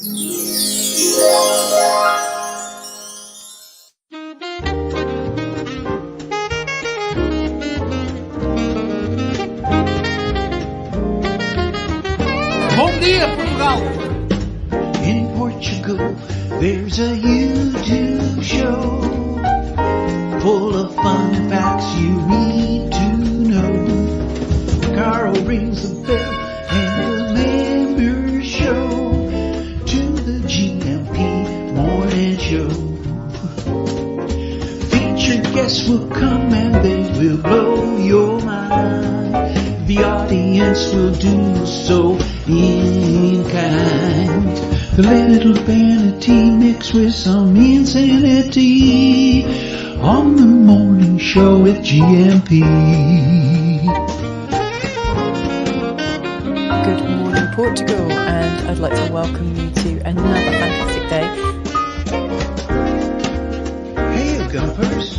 Bom dia, Portugal! In Portugal, there's a YouTube show full of fun facts you need to know. Carl rings the bell and the members show to the GMP morning show. Featured guests will come and they will blow your mind. The audience will do so in kind. The little vanity mixed with some insanity on the morning show with GMP. Good morning, Portugal, and I'd like to welcome you to another fantastic day. Hey, Gumpers.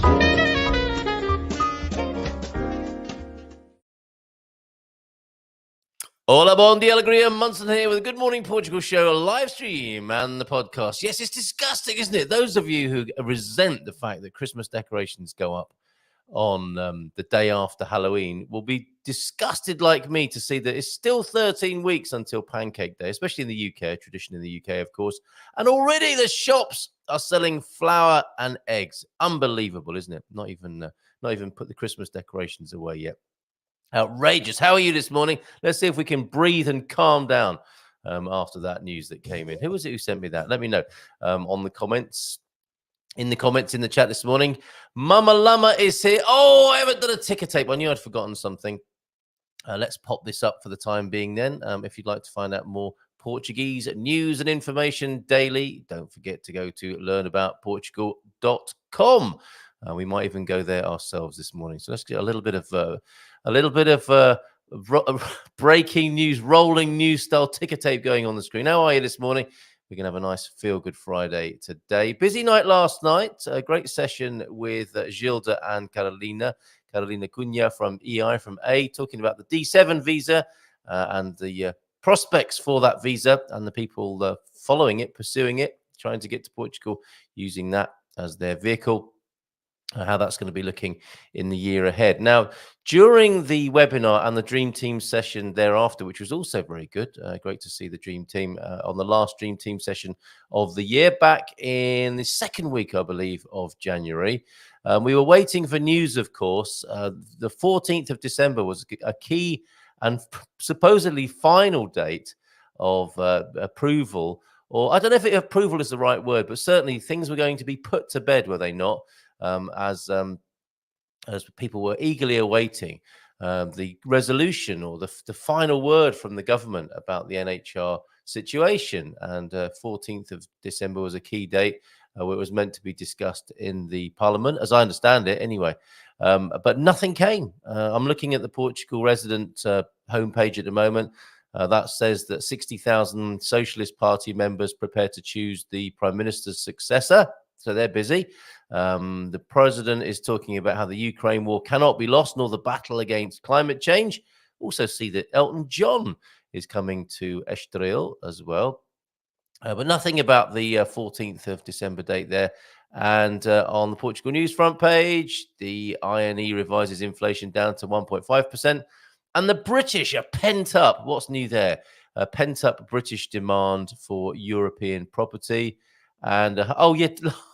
Hola, bon dia, alegria. Munson here with a Good Morning Portugal show, a live stream and the podcast. Yes, it's disgusting, isn't it? Those of you who resent the fact that Christmas decorations go up on the day after Halloween will be disgusted like me to see that it's still 13 weeks until Pancake Day, especially in the UK, a tradition in the UK, of course. And already the shops are selling flour and eggs. Unbelievable, isn't it? Not even put the Christmas decorations away yet. Outrageous. How are you this morning? Let's see if we can breathe and calm down after that news that came in. Who was it who sent me that? Let me know on the comments. In the comments in the chat this morning. Mama Lama is here. Oh, I haven't done a ticker tape. I knew I'd forgotten something. Let's pop this up for the time being then. If you'd like to find out more Portuguese news and information daily, don't forget to go to learnaboutportugal.com. We might even go there ourselves this morning. So let's get a little bit of breaking news, rolling news style ticker tape going on the screen. How are you this morning? We're going to have a nice Feelgood Friday today. Busy night last night. A great session with Gilda and Carolina Cunha from EI, from A, talking about the D7 visa and the prospects for that visa and the people following it, pursuing it, trying to get to Portugal using that as their vehicle. How that's going to be looking in the year ahead. Now, during the webinar and the Dream Team session thereafter, which was also very good, great to see the Dream Team on the last Dream Team session of the year, back in the second week, I believe, of January. We were waiting for news, of course. The 14th of December was a key and supposedly final date of approval, or I don't know if approval is the right word, but certainly things were going to be put to bed, were they not? As people were eagerly awaiting the resolution or the final word from the government about the NHR situation. And 14th of December was a key date where it was meant to be discussed in the Parliament, as I understand it anyway. But nothing came. I'm looking at the Portugal resident homepage at the moment. That says that 60,000 Socialist Party members prepare to choose the Prime Minister's successor. So they're busy. The president is talking about how the Ukraine war cannot be lost, nor the battle against climate change. Also see that Elton John is coming to Estoril as well. But nothing about the 14th of December date there. And on the Portugal News front page, the INE revises inflation down to 1.5%. And the British are pent up. What's new there? Pent up British demand for European property. And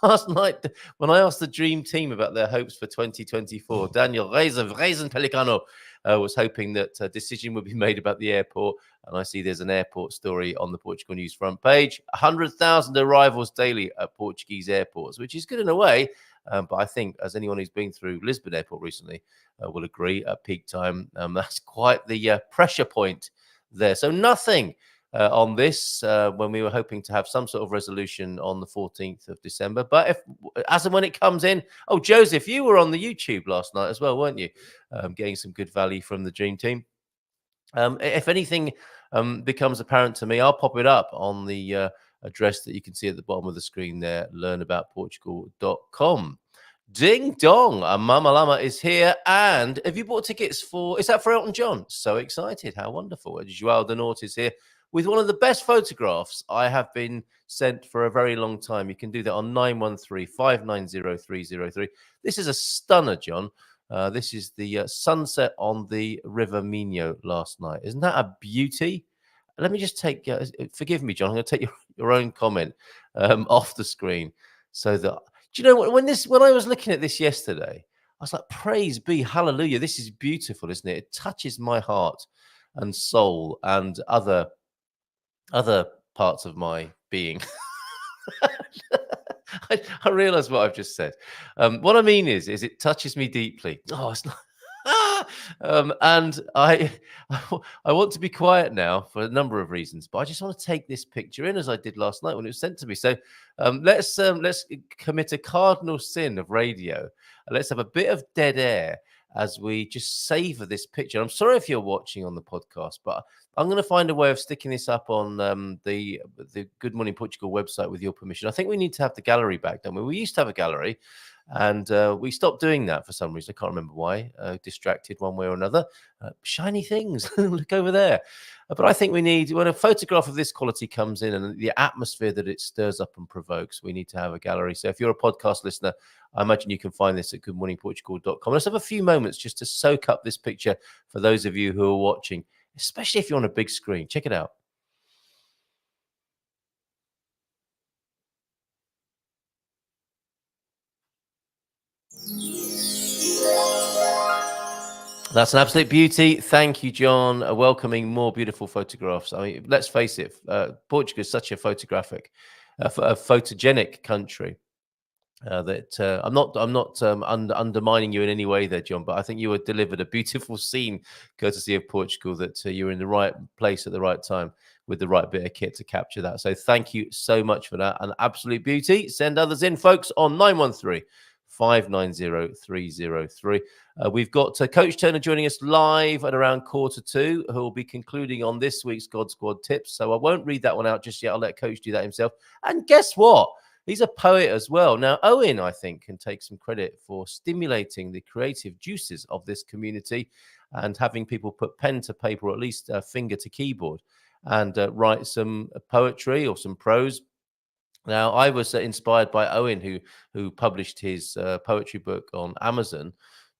last night when I asked the Dream Team about their hopes for 2024, Daniel Reisen Pelicano was hoping that a decision would be made about the airport. And I see there's an airport story on the Portugal News front page. 100,000 arrivals daily at Portuguese airports, which is good in a way. But I think, as anyone who's been through Lisbon Airport recently will agree, at peak time, that's quite the pressure point there. So nothing on this when we were hoping to have some sort of resolution on the 14th of December. But if, as and when it comes in, Joseph, you were on the YouTube last night as well, weren't you? Getting some good value from the Dream Team. If anything becomes apparent to me, I'll pop it up on the address that you can see at the bottom of the screen there, learnaboutportugal.com. Ding dong, Mama Lama is here. And have you bought tickets for, is that for Elton John? So excited, how wonderful. Joao de Norte is here. with one of the best photographs I have been sent for a very long time. You can do that on 913-590-303. This is a stunner, John. This is the sunset on the River Minho last night. Isn't that a beauty? Let me just take, forgive me, John, I'm going to take your own comment off the screen. So that, do you know what, when I was looking at this yesterday, I was like, praise be, hallelujah, this is beautiful, isn't it? It touches my heart and soul and other parts of my being. I realize what I've just said. What I mean is it touches me deeply. Oh, it's not. And I want to be quiet now for a number of reasons, but I just want to take this picture in as I did last night when it was sent to me. So let's commit a cardinal sin of radio. Let's have a bit of dead air as we just savor this picture. I'm sorry if you're watching on the podcast, but I'm going to find a way of sticking this up on the Good Morning Portugal website with your permission. I think we need to have the gallery back, don't we? We used to have a gallery, and we stopped doing that for some reason. I can't remember why. Distracted one way or another. Shiny things. Look over there. But I think we need, when a photograph of this quality comes in and the atmosphere that it stirs up and provokes, we need to have a gallery. So if you're a podcast listener, I imagine you can find this at goodmorningportugal.com. Let's have a few moments just to soak up this picture for those of you who are watching, especially if you're on a big screen. Check it out. That's an absolute beauty. Thank you, John. Welcoming more beautiful photographs. I mean, let's face it, Portugal is such a photogenic country that I'm not undermining you in any way there, John. But I think you were delivered a beautiful scene, courtesy of Portugal, that you were in the right place at the right time with the right bit of kit to capture that. So thank you so much for that. An absolute beauty. Send others in, folks, on 913-590-303. We've got Coach Turner joining us live at around 1:45, who will be concluding on this week's God Squad tips. So I won't read that one out just yet. I'll let Coach do that himself. And guess what? He's a poet as well. Now, Owen, I think, can take some credit for stimulating the creative juices of this community and having people put pen to paper, or at least finger to keyboard, and write some poetry or some prose. Now, I was inspired by Owen, who published his poetry book on Amazon,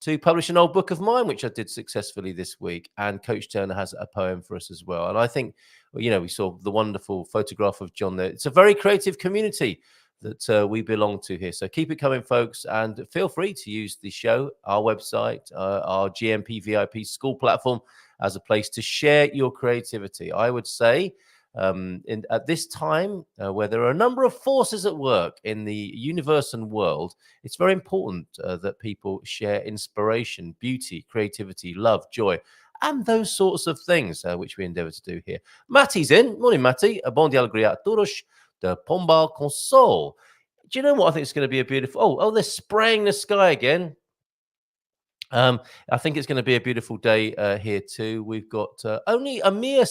to publish an old book of mine, which I did successfully this week. And Coach Turner has a poem for us as well. And I think, you know, we saw the wonderful photograph of John there. It's a very creative community that we belong to here. So keep it coming, folks. And feel free to use the show, our website, our GMP VIP school platform as a place to share your creativity. I would say, at this time where there are a number of forces at work in the universe and world, it's very important that people share inspiration, beauty, creativity, love, joy, and those sorts of things, which we endeavour to do here. Matty's in. Morning, Matty. Bom dia, alegria a todos de Pombal Consol. Do you know what? I think it's going to be a beautiful... Oh, they're spraying the sky again. I think it's going to be a beautiful day here too. We've got only a mere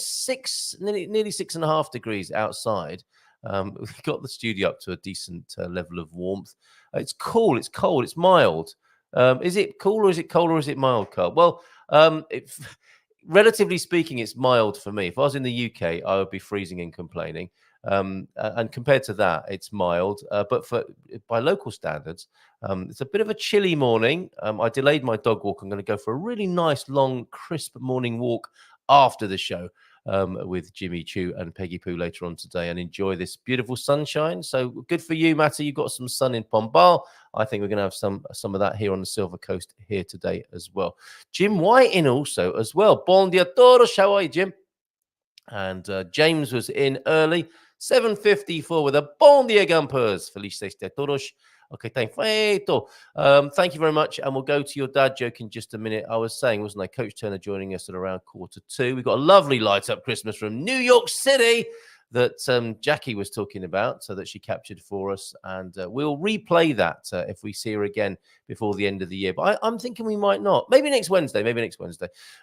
nearly 6.5 degrees outside. We've got the studio up to a decent level of warmth. It's cool. It's cold. It's mild. Is it cool or is it cold or is it mild, Carl? Well, relatively speaking, it's mild for me. If I was in the UK, I would be freezing and complaining. And compared to that, it's mild. But by local standards, it's a bit of a chilly morning. I delayed my dog walk. I'm going to go for a really nice, long, crisp morning walk after the show with Jimmy Choo and Peggy Poo later on today, and enjoy this beautiful sunshine. So good for you, Matty. You've got some sun in Pombal. I think we're going to have some of that here on the Silver Coast here today as well. Jim White in also as well. Bon dia todos. How are you, Jim? And James was in early. 7:54 with a bon dia gumpers. Felices de todos. Okay, thank you very much. And we'll go to your dad joke in just a minute. I was saying, wasn't I, Coach Turner joining us at around 1:45. We've got a lovely light up Christmas from New York City that Jackie was talking about, so that she captured for us. And we'll replay that if we see her again before the end of the year. But I'm thinking we might not. Maybe next Wednesday.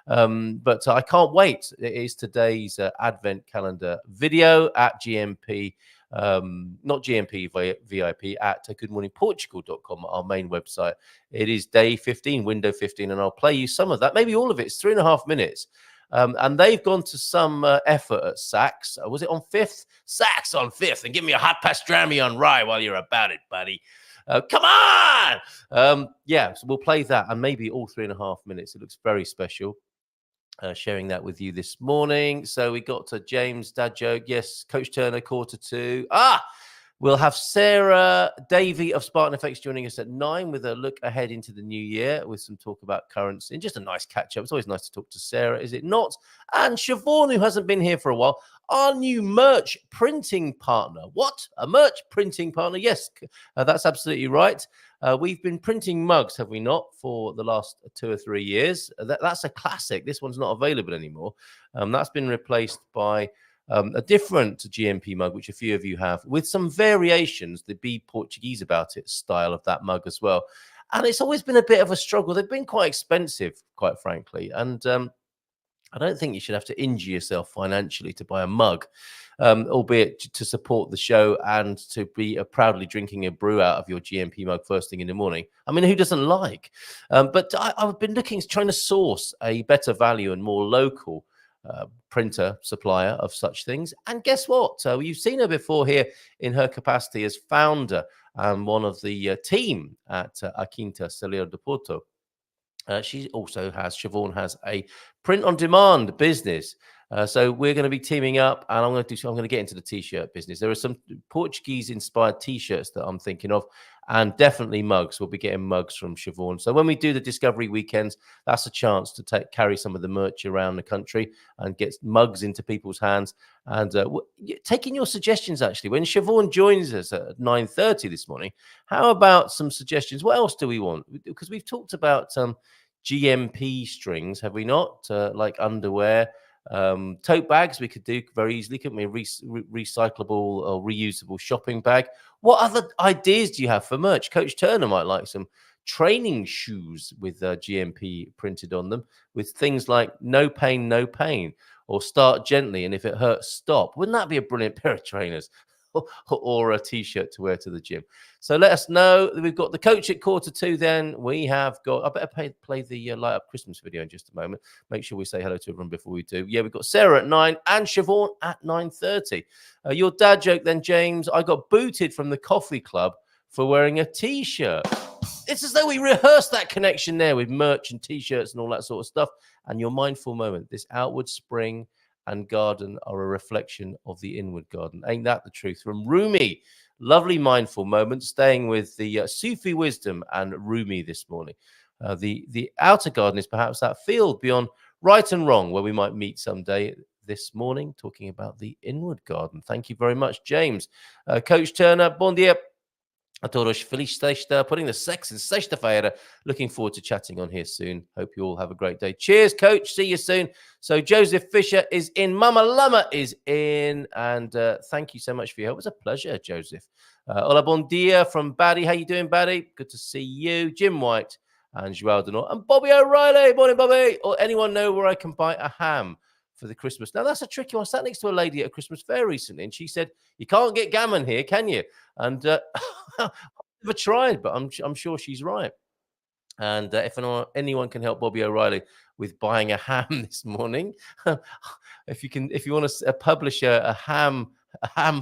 But I can't wait. It is today's Advent calendar video at GMP. Not GMP VIP, at goodmorningportugal.com, our main website. It is day 15, window 15, and I'll play you some of that. Maybe all of it. It's 3.5 minutes. And they've gone to some effort at Saks. Was it on 5th? Saks on 5th. And give me a hot pastrami on rye while you're about it, buddy. Come on! Yeah, so we'll play that, and maybe all 3.5 minutes. It looks very special. Sharing that with you this morning. So we got to James, dad joke. Yes, Coach Turner, 1:45. We'll have Sarah Davie of Spartan FX joining us at 9 with a look ahead into the new year with some talk about currency and just a nice catch up. It's always nice to talk to Sarah, is it not? And Siobhan, who hasn't been here for a while, our new merch printing partner. What? A merch printing partner? Yes, that's absolutely right. We've been printing mugs, have we not, for the last 2 or 3 years? That's a classic. This one's not available anymore. That's been replaced by a different GMP mug, which a few of you have, with some variations, the Be Portuguese About It style of that mug as well. And it's always been a bit of a struggle. They've been quite expensive, quite frankly. And I don't think you should have to injure yourself financially to buy a mug, albeit to support the show and to be proudly drinking a brew out of your GMP mug first thing in the morning. I mean, who doesn't like? But I've been trying to source a better value and more local printer supplier of such things. And guess what? You've seen her before here in her capacity as founder and one of the team at A Quinta Celeiro de Porto. She also has, Siobhan has a print on demand business. So we're going to be teaming up, and I'm going to get into the t-shirt business. There are some Portuguese inspired t-shirts that I'm thinking of, and definitely mugs. We'll be getting mugs from Siobhan. So when we do the Discovery weekends, that's a chance to carry some of the merch around the country and get mugs into people's hands. And taking your suggestions, actually, when Siobhan joins us at 9:30 this morning, how about some suggestions? What else do we want? Because we've talked about GMP strings, have we not? Like underwear. Tote bags we could do very easily, couldn't we? Recyclable or reusable shopping bag. What other ideas do you have for merch? Coach Turner might like some training shoes with GMP printed on them, with things like no pain, or start gently, and if it hurts, stop. Wouldn't that be a brilliant pair of trainers? Or a t-shirt to wear to the gym. So let us know. We've got the coach at 1:45. Then we have got, I better play the light up Christmas video in just a moment. Make sure we say hello to everyone before we do. Yeah, we've got Sarah at 9 and Siobhan at 9:30. Your dad joke then, James. I got booted from the coffee club for wearing a t-shirt. It's as though we rehearsed that connection there with merch and t-shirts and all that sort of stuff. And your mindful moment, this outward spring and garden are a reflection of the inward garden. Ain't that the truth? From Rumi, lovely mindful moment, staying with the Sufi wisdom and Rumi this morning. The outer garden is perhaps that field beyond right and wrong where we might meet someday. This morning, talking about the inward garden. Thank you very much, James. Coach Turner, bon dia. A todos feliz sexta, putting the sex in sexta-feira. Looking forward to chatting on here soon. Hope you all have a great day. Cheers, Coach. See you soon. So Joseph Fisher is in. Mama Lama is in. And thank you so much for your help. It was a pleasure, Joseph. Hola, bon dia from Baddy. How you doing, Baddy? Good to see you. Jim White and Joel Denor and Bobby O'Reilly. Morning, Bobby. Or anyone know where I can buy a ham for the Christmas? Now, that's a tricky one. I sat next to a lady at a Christmas fair recently, and she said, you can't get gammon here, can you? And I've never tried, but I'm sure she's right. And if anyone can help Bobby O'Reilly with buying a ham this morning, if you want to publish a ham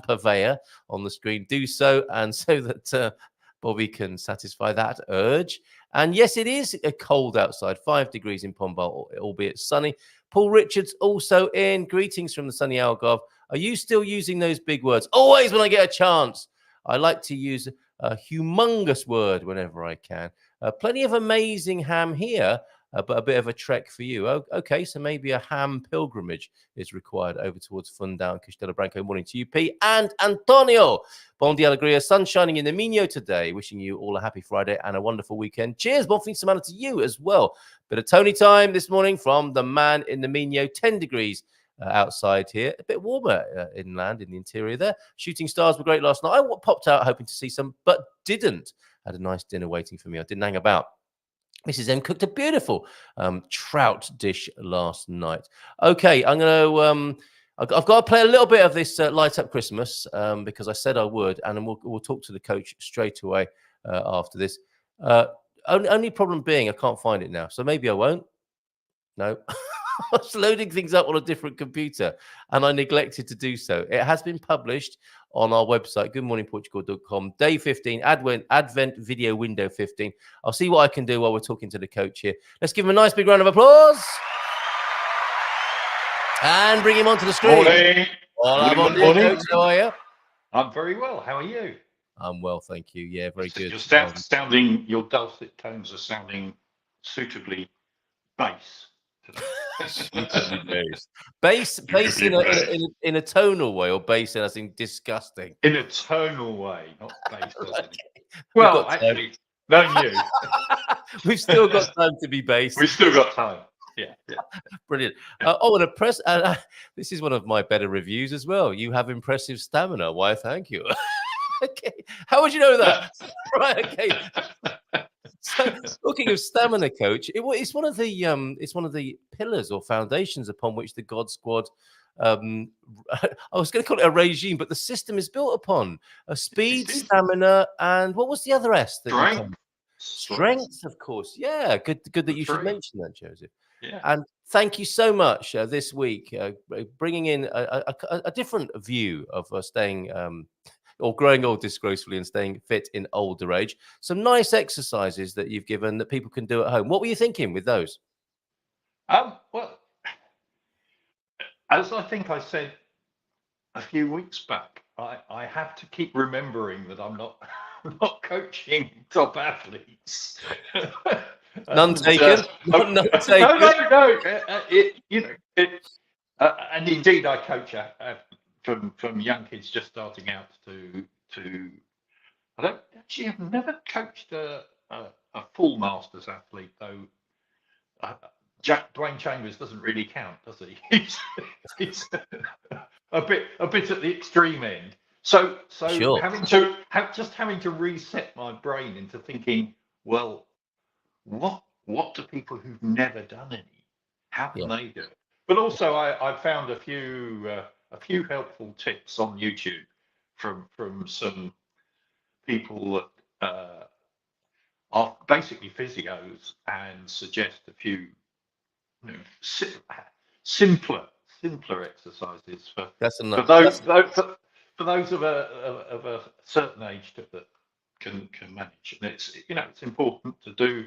purveyor on the screen, do so, and so that Bobby can satisfy that urge. And yes, it is cold outside, 5 degrees in Pombal, albeit sunny. Paul Richards also in. Greetings from the sunny Algarve. Are you still using those big words? Always when I get a chance. I like to use a humongous word whenever I can. Plenty of amazing ham here, but a bit of a trek for you. Okay, so maybe a ham pilgrimage is required over towards Fundão and Castelo Branco. Morning to you, P. And Antonio. Bon dia alegria. Sun shining in the Minho today. Wishing you all a happy Friday and a wonderful weekend. Cheers. Bon fin de semana to you as well. Bit of Tony time this morning from the man in the Minho. 10 degrees outside here. A bit warmer inland in the interior there. Shooting stars were great last night. I popped out hoping to see some, but didn't. Had a nice dinner waiting for me. I didn't hang about. Mrs. M cooked a beautiful trout dish last night. Okay, I'm going to... I've got to play a little bit of this Light Up Christmas because I said I would, and then we'll talk to the coach straight away after this. Only problem being I can't find it now, so maybe I won't. No. I was loading things up on a different computer and I neglected to do so. It has been published on our website, goodmorningportugal.com, day 15, Advent video window 15. I'll see what I can do while we're talking to the coach here. Let's give him a nice big round of applause and bring him onto the screen. Morning. Coach. How are you? I'm very well. How are you? I'm well, thank you. Yeah, very good. Your dulcet tones are sounding suitably bass today. Bass in a tonal way, or bass as in disgusting? In a tonal way, not bass. Okay. Well, actually, knowing you, we've still got time to be bass. We've still got time. Yeah. Brilliant. This is one of my better reviews as well. You have impressive stamina. Why, thank you. Okay. How would you know that? Right. Okay. So, talking of stamina, coach, it's one of the pillars or foundations upon which the God Squad. I was going to call it a regime, but the system is built upon speed, stamina, and what was the other S? Strength, of course. Yeah, good that you should mention that, Joseph. Yeah. And thank you so much this week, bringing in a different view of staying or growing old disgracefully and staying fit in older age. Some nice exercises that you've given that people can do at home. What were you thinking with those? Well, as I think I said a few weeks back, I have to keep remembering that I'm not coaching top athletes. None taken. None taken. No. And indeed, I coach from young kids just starting out to. I've never coached a full masters athlete though. Dwayne Chambers doesn't really count, does he? He's a bit at the extreme end. So sure. having to reset my brain into thinking, well, what do people who've never done any? How can they do it? But also, I found a few helpful tips on YouTube from some people that are basically physios and suggest a few simpler exercises for those of a certain age that can manage. And it's important to do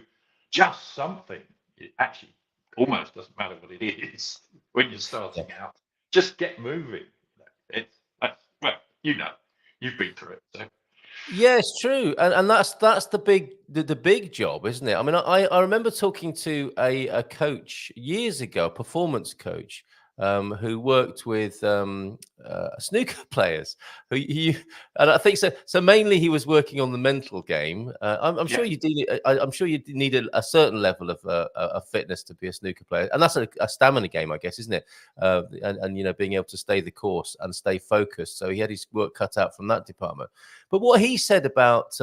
just something. It actually almost doesn't matter what it is when you're starting out. Just get moving. You've been through it. So. Yeah, it's true, and that's the big job, isn't it? I mean, I remember talking to a coach years ago, a performance coach, who worked with snooker players. And I think so. So mainly, he was working on the mental game. I'm sure you do. I'm sure you need a certain level of fitness to be a snooker player, and that's a stamina game, I guess, isn't it? And being able to stay the course and stay focused. So he had his work cut out from that department. But what he said about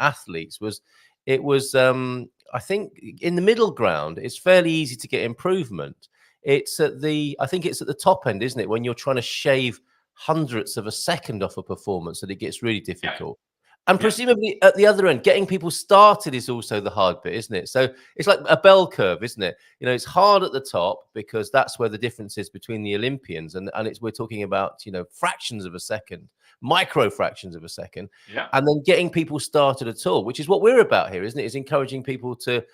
athletes was, I think in the middle ground, it's fairly easy to get improvement. I think it's at the top end, isn't it? When you're trying to shave hundredths of a second off a performance, that it gets really difficult. And presumably at the other end, getting people started is also the hard bit, isn't it? So it's like a bell curve, isn't it? It's hard at the top because that's where the difference is between the Olympians, and we're talking about fractions of a second, micro fractions of a second, and then getting people started at all, which is what we're about here, isn't it? Is encouraging people to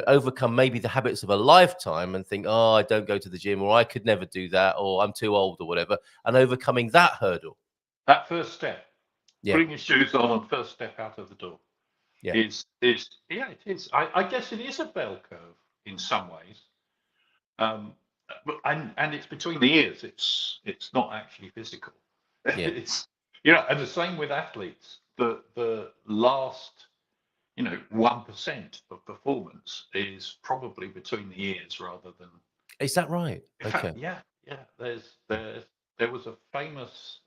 overcome maybe the habits of a lifetime and think, oh, I don't go to the gym, or I could never do that, or I'm too old, or whatever, and overcoming that hurdle. That first step, putting your shoes on and first step out of the door, it is. I guess it is a bell curve in some ways, and it's between the ears. It's not actually physical. Yeah. It's and the same with athletes. The last 1% of performance is probably between the ears rather than. Is that right? In fact, yeah. There was a famous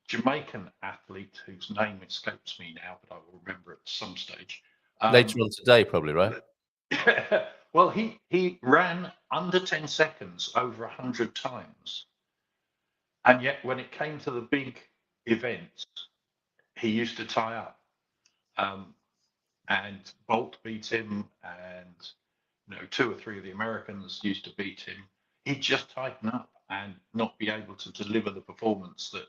Jamaican athlete whose name escapes me now, but I will remember it at some stage. Later on today, probably, right? Well, he ran under 10 seconds over 100 times, and yet when it came to the big events, he used to tie up. And Bolt beat him, and 2 or 3 of the Americans used to beat him, he'd just tighten up and not be able to deliver the performance that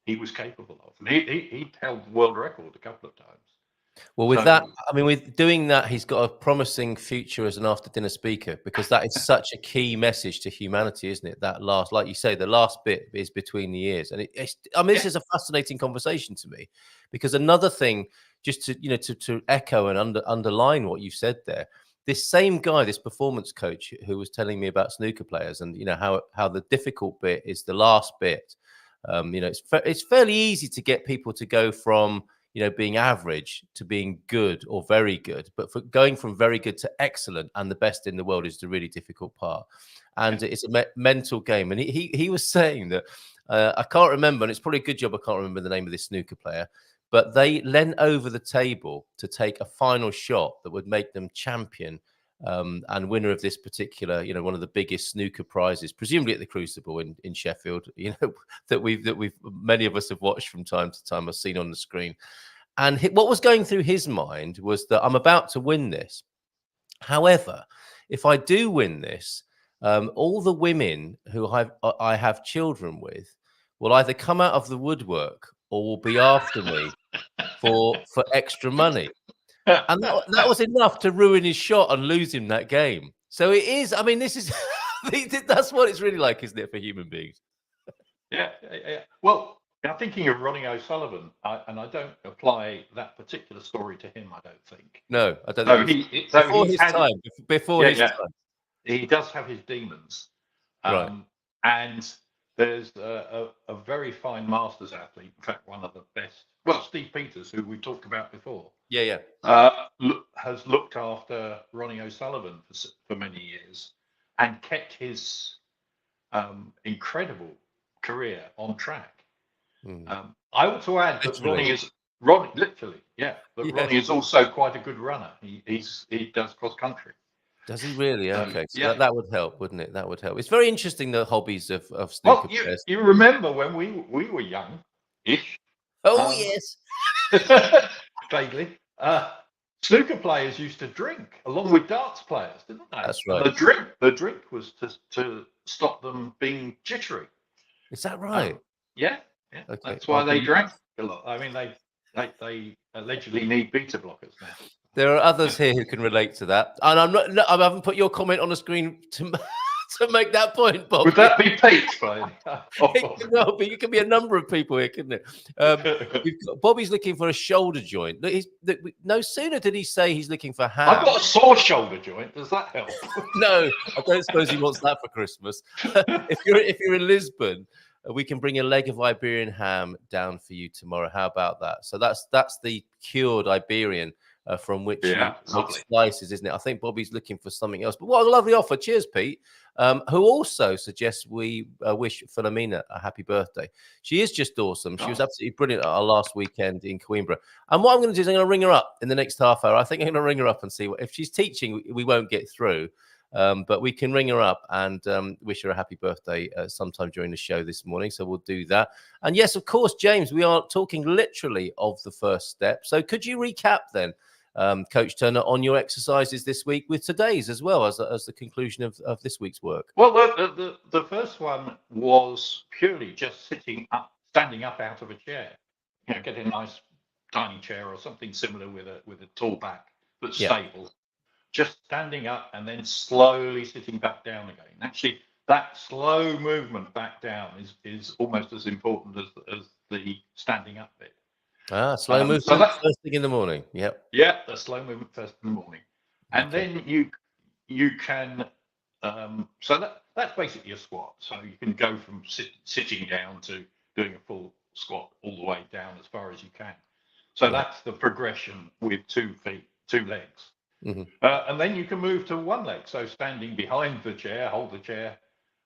he was capable of. And he held the world record a couple of times. Well, with that, I mean, with doing that, he's got a promising future as an after-dinner speaker, because that is such a key message to humanity, isn't it? That last, like you say, the last bit is between the ears, and I mean, this is a fascinating conversation to me, because another thing, just to to echo and underline what you've said there. This same guy, this performance coach, who was telling me about snooker players, and how the difficult bit is the last bit. It's fairly easy to get people to go from being average to being good or very good, but for going from very good to excellent and the best in the world is the really difficult part, and it's a mental game. And he was saying that I can't remember, and it's probably a good job I can't remember the name of this snooker player, but they leant over the table to take a final shot that would make them champion and winner of this particular, one of the biggest snooker prizes, presumably at the Crucible in Sheffield, that we've many of us have watched from time to time, I've seen on the screen. And what was going through his mind was that I'm about to win this. However, if I do win this, all the women who I have children with will either come out of the woodwork or will be after me for extra money. And that was enough to ruin his shot and lose him that game. So it is, I mean, this is, that's what it's really like, isn't it, for human beings? Yeah. Well, I'm thinking of Ronnie O'Sullivan, and I don't apply that particular story to him, I don't think. No, I don't think. Before his time. He does have his demons. Right. And there's a very fine masters athlete, in fact, one of the best. Well, Steve Peters, who we talked about before. Yeah. Has looked after Ronnie O'Sullivan for many years and kept his incredible career on track. I ought to add that Ronnie is also quite a good runner. He does cross country. Does he really? Okay, so that would help, wouldn't it? That would help. It's very interesting, the hobbies of snooker players. You remember when we were young-ish? Oh yes, vaguely. Snooker players used to drink along with darts players, didn't they? That's right. The drink was to stop them being jittery. Is that right? Yeah. Okay. That's why they drank a lot. I mean, they allegedly need beta blockers now. There are others here who can relate to that, and I haven't put your comment on the screen to make that point, Bob. Would that be Pete? It could be a number of people here, couldn't it? Bobby's looking for a shoulder joint. No sooner did he say he's looking for ham. I've got a sore shoulder joint. Does that help? No, I don't suppose he wants that for Christmas. If you're in Lisbon, we can bring a leg of Iberian ham down for you tomorrow. How about that? So that's the cured Iberian. From which slices, isn't it? I think Bobby's looking for something else. But what a lovely offer. Cheers, Pete. Who also suggests we wish Philomena a happy birthday. She is just awesome. She was absolutely brilliant at our last weekend in Coimbra. And what I'm going to do is I'm going to ring her up in the next half hour. I think I'm going to ring her up and see if she's teaching, we won't get through. But we can ring her up and wish her a happy birthday sometime during the show this morning. So we'll do that. And yes, of course, James, we are talking literally of the first step. So could you recap then, Coach Turner, on your exercises this week with today's as well as the conclusion of this week's work? Well, the first one was purely just standing up out of a chair. Getting a nice dining chair or something similar with a tall back that's stable. Just standing up and then slowly sitting back down again. Actually, that slow movement back down is almost as important as the standing up bit. Slow movement first thing in the morning. Yep. Yeah, the slow movement first in the morning. And then you can, so that's basically a squat. So you can go from sitting down to doing a full squat all the way down as far as you can. So that's the progression with 2 legs. Mm-hmm. And then you can move to one leg. So standing behind the chair, hold the chair,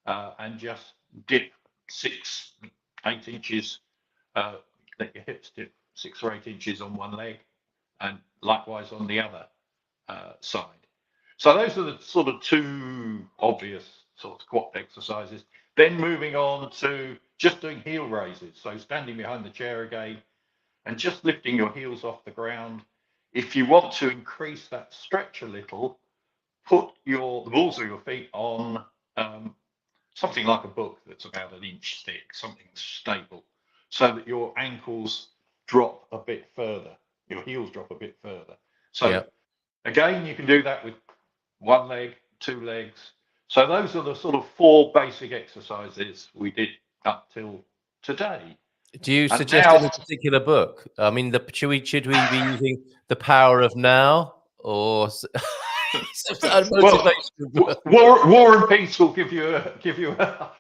and just dip 6-8 inches, let your hips dip 6 or 8 inches on one leg, and likewise on the other side. So those are the sort of 2 obvious sort of squat exercises. Then moving on to just doing heel raises. So standing behind the chair again and just lifting your heels off the ground. If you want to increase that stretch a little, put the balls of your feet on something like a book that's about an inch thick, something stable, so that your ankles drop a bit further, your heels drop a bit further. So again, you can do that with one leg, two legs. So those are the sort of 4 basic exercises we did up till today. Do you suggest any particular book? I mean, should we be using The Power of Now or War and Peace will give you a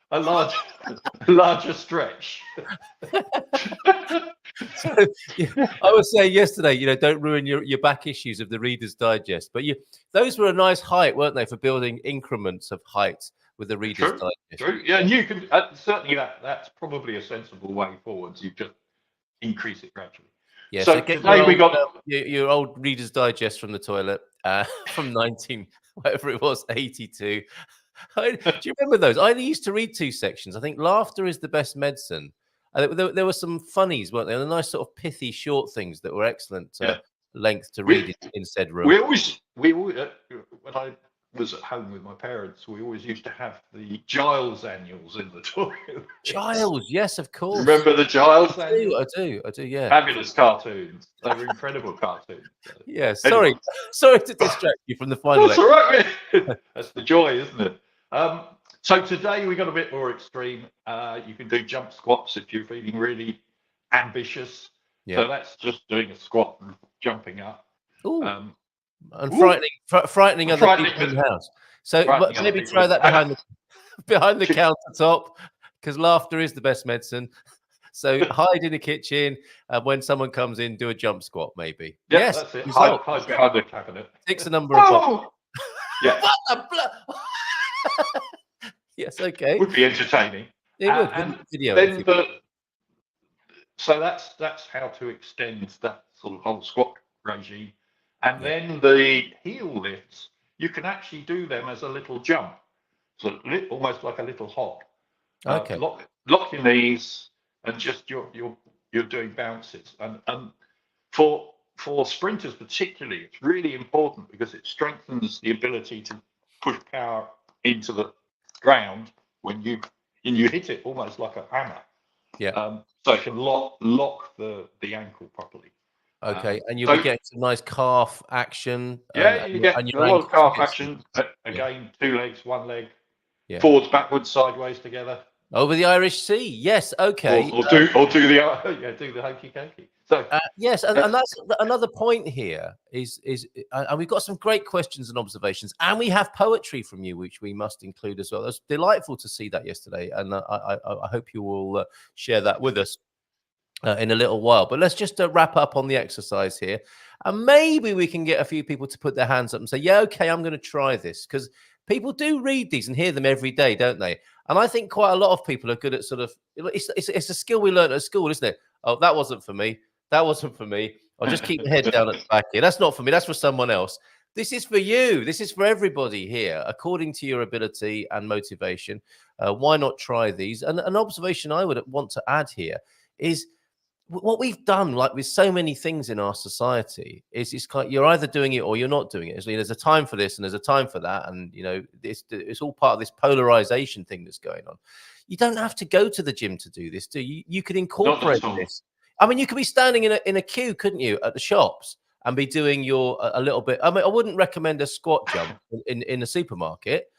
larger stretch. So, I was saying yesterday, don't ruin your back issues of the Reader's Digest. But those were a nice height, weren't they, for building increments of height with the Reader's Digest? True. Yeah, and you can certainly that's probably a sensible way forwards. You just increase it gradually. Yeah. So today we got your old Reader's Digest from the toilet from 82. Do you remember those? I used to read 2 sections. I think Laughter is the Best Medicine. There were some funnies, weren't there? The nice sort of pithy short things that were excellent length to read in said room. We always when I was at home with my parents, we always used to have the Giles annuals in the toilet. Giles, yes, of course. Remember the Giles annuals? I do, yeah. Fabulous cartoons. They were incredible cartoons. Yeah, sorry to distract you from the final. That's all right, man. That's the joy, isn't it? So today we got a bit more extreme. You can do jump squats if you're feeling really ambitious. Yeah. So that's just doing a squat and jumping up. Ooh. And frightening other people in the house. So maybe try that behind the countertop, because laughter is the best medicine. So hide in the kitchen, and when someone comes in, do a jump squat, maybe. Yeah, yes, that's it. Hide behind the cabinet. 6 a number of boxes. Yeah. Yes, okay. Would be entertaining. It would. And video. So that's how to extend that sort of whole squat regime. And then the heel lifts, you can actually do them as a little jump, so almost like a little hop. Okay. Lock your knees, and just you're doing bounces. And for sprinters particularly, it's really important because it strengthens the ability to push power into the ground when you hit it almost like a hammer. Yeah. So it can lock the ankle properly. Okay, and you'll be getting some nice calf action. Yeah, you get a lot of calf action. Again, 2 legs, 1 leg, forwards, backwards, sideways together. Over the Irish Sea, yes. Okay. Or do the hokey cokey. So yes, and that's another point here is and we've got some great questions and observations, and we have poetry from you, which we must include as well. It was delightful to see that yesterday, and I hope you will share that with us in a little while. But let's just wrap up on the exercise here, and maybe we can get a few people to put their hands up and say, yeah, okay, I'm going to try this, because people do read these and hear them every day, don't they? And I think quite a lot of people are good at sort of, it's a skill we learn at school, isn't it? Oh, that wasn't for me. That wasn't for me. I'll just keep my head down at the back here. That's not for me. That's for someone else. This is for you. This is for everybody here, according to your ability and motivation. Why not try these? And an observation I would want to add here is what we've done, like with so many things in our society, is it's kind of, you're either doing it or you're not doing it. There's a time for this and there's a time for that, and it's all part of this polarization thing that's going on. You don't have to go to the gym to do this, do you? You could incorporate this. I mean, you could be standing in a queue, couldn't you, at the shops and be doing a little bit. I mean, I wouldn't recommend a squat jump in a supermarket.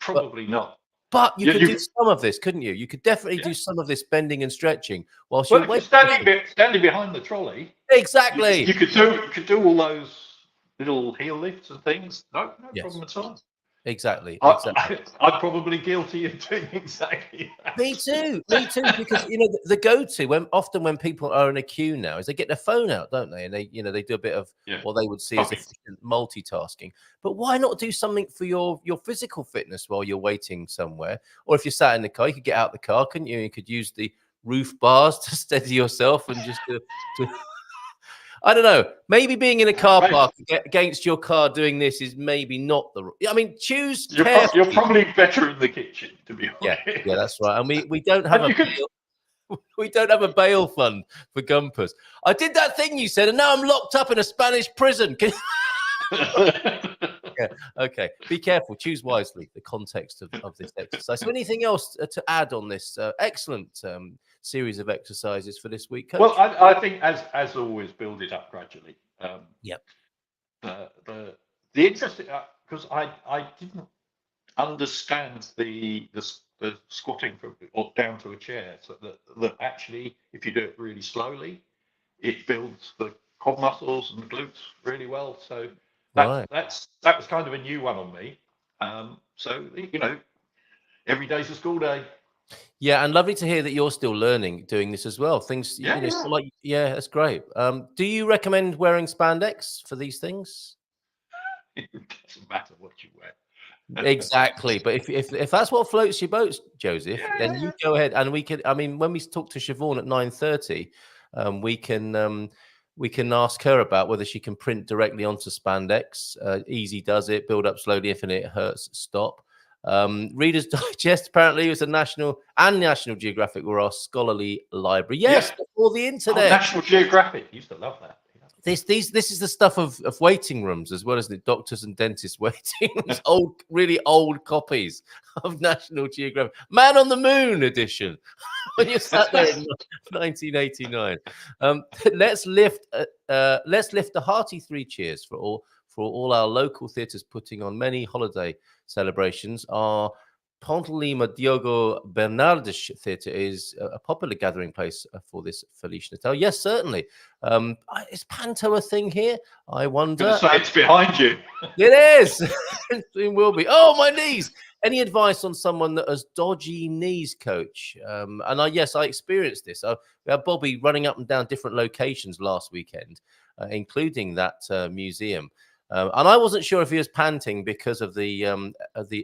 Probably not. But you could do some of this, couldn't you? You could definitely do some of this bending and stretching whilst you're waiting. Standing behind the trolley. Exactly. You could do all those little heel lifts and things. No problem at all. Exactly. I'm probably guilty of doing exactly that. Me too. Because the go-to when people are in a queue now is they get their phone out, don't they? And they do a bit of what they would see as efficient multitasking. But why not do something for your physical fitness while you're waiting somewhere? Or if you're sat in the car, you could get out the car, couldn't you? You could use the roof bars to steady yourself and just to I don't know. Maybe being in a car park against your car doing this is maybe not the. I mean, choose. You're probably better in the kitchen, to be honest. Yeah, that's right. And we don't have we don't have a bail fund for gumpers. I did that thing you said, and now I'm locked up in a Spanish prison. Yeah. Okay. Be careful. Choose wisely the context of this exercise. So anything else to add on this excellent series of exercises for this week, Coach? Well, I think as always, build it up gradually. Yep. The interesting, because I didn't understand the squatting or down to a chair, so that actually, if you do it really slowly, it builds the quad muscles and the glutes really well. So that was kind of a new one on me. So every day's a school day. Yeah, and lovely to hear that you're still learning doing this as well. Things, that's great. Do you recommend wearing spandex for these things? It doesn't matter what you wear. Exactly, but if that's what floats your boat, Joseph, then you go ahead, and we can. I mean, when we talk to Siobhan at 9:30, we can ask her about whether she can print directly onto spandex. Easy does it. Build up slowly. If it hurts, stop. Reader's Digest apparently was a National Geographic were our scholarly library. Yes, before the internet. National Geographic used to love that. This is the stuff of waiting rooms as well as the doctors and dentists waiting rooms. Really old copies of National Geographic, Man on the Moon edition. When you sat there in 1989. Let's lift a hearty 3 cheers for all our local theatres putting on many holiday celebrations. Our Pontelima Diogo Bernardes Theatre is a popular gathering place for this Feliz Natal. Yes, certainly. Is Panto a thing here? I wonder. So it's behind you. It is. It will be. Oh, my knees. Any advice on someone that has dodgy knees, Coach? And I experienced this. We had Bobby running up and down different locations last weekend, including that museum. And I wasn't sure if he was panting because of the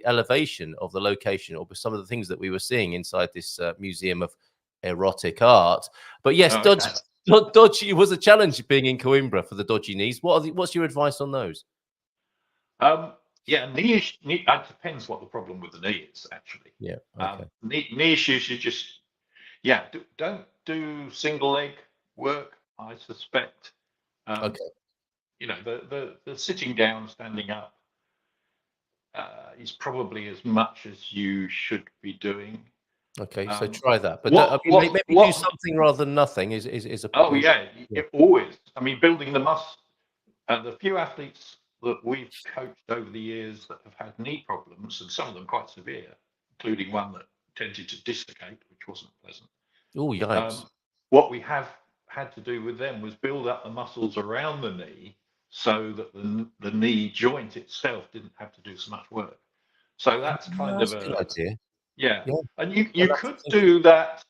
elevation of the location or some of the things that we were seeing inside this museum of erotic art. But yes, dodgy was a challenge being in Coimbra for the dodgy knees. What's your advice on those? Knee. It depends what the problem with the knee is, actually. Yeah. Okay. Knee issues, you just don't do single leg work, I suspect. Okay. The sitting down, standing up is probably as much as you should be doing. Okay, so try that. But maybe do something rather than nothing is a. Oh yeah, always. I mean, building the muscle. The few athletes that we've coached over the years that have had knee problems, and some of them quite severe, including one that tended to dislocate, which wasn't pleasant. Oh, yikes. What we have had to do with them was build up the muscles around the knee so that the knee joint itself didn't have to do so much work. So that's kind of a good idea. Yeah. And you could do that,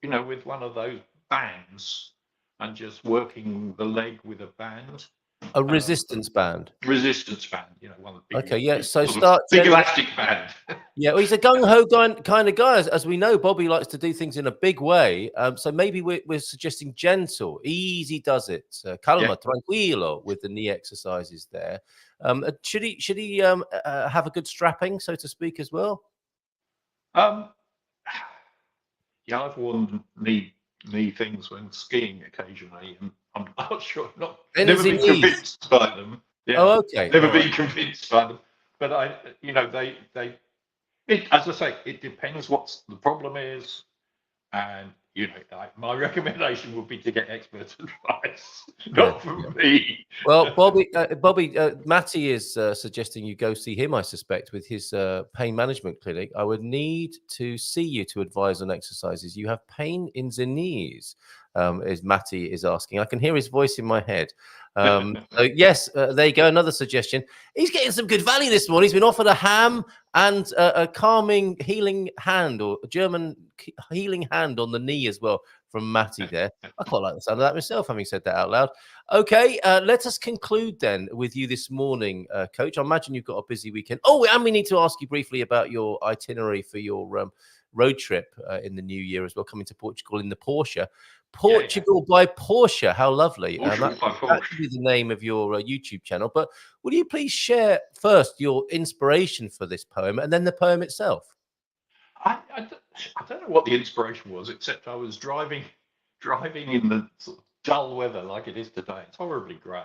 with one of those bands and just working the leg with a band. A resistance band. Resistance band, one of the big. Okay, yeah. So start big elastic band. Yeah, well, he's a gung ho kind of guy, as we know. Bobby likes to do things in a big way. So maybe we're suggesting gentle, easy does it, calma, tranquilo with the knee exercises there. Should he have a good strapping, so to speak, as well? I've worn knee things when skiing occasionally, and I'm not sure. Never been convinced by them. Yeah. Oh, okay. Never been convinced by them. But as I say, it depends what the problem is, and my recommendation would be to get expert advice, not from me. Well, Bobby, Matty is suggesting you go see him. I suspect with his pain management clinic. I would need to see you to advise on exercises. You have pain in the knees, as Matty is asking. I can hear his voice in my head. Yes, there you go. Another suggestion. He's getting some good value this morning. He's been offered a ham and a calming, healing hand, or a German healing hand on the knee as well from Matty there. I quite like the sound of that myself, having said that out loud. Okay, let us conclude then with you this morning, Coach. I imagine you've got a busy weekend. Oh, and we need to ask you briefly about your itinerary for your road trip in the new year as well, coming to Portugal in the Porsche. Portugal by Porsche. How lovely. That should be the name of your YouTube channel. But will you please share first your inspiration for this poem and then the poem itself? I don't know what the inspiration was, except I was driving in the sort of dull weather like it is today. It's horribly grey,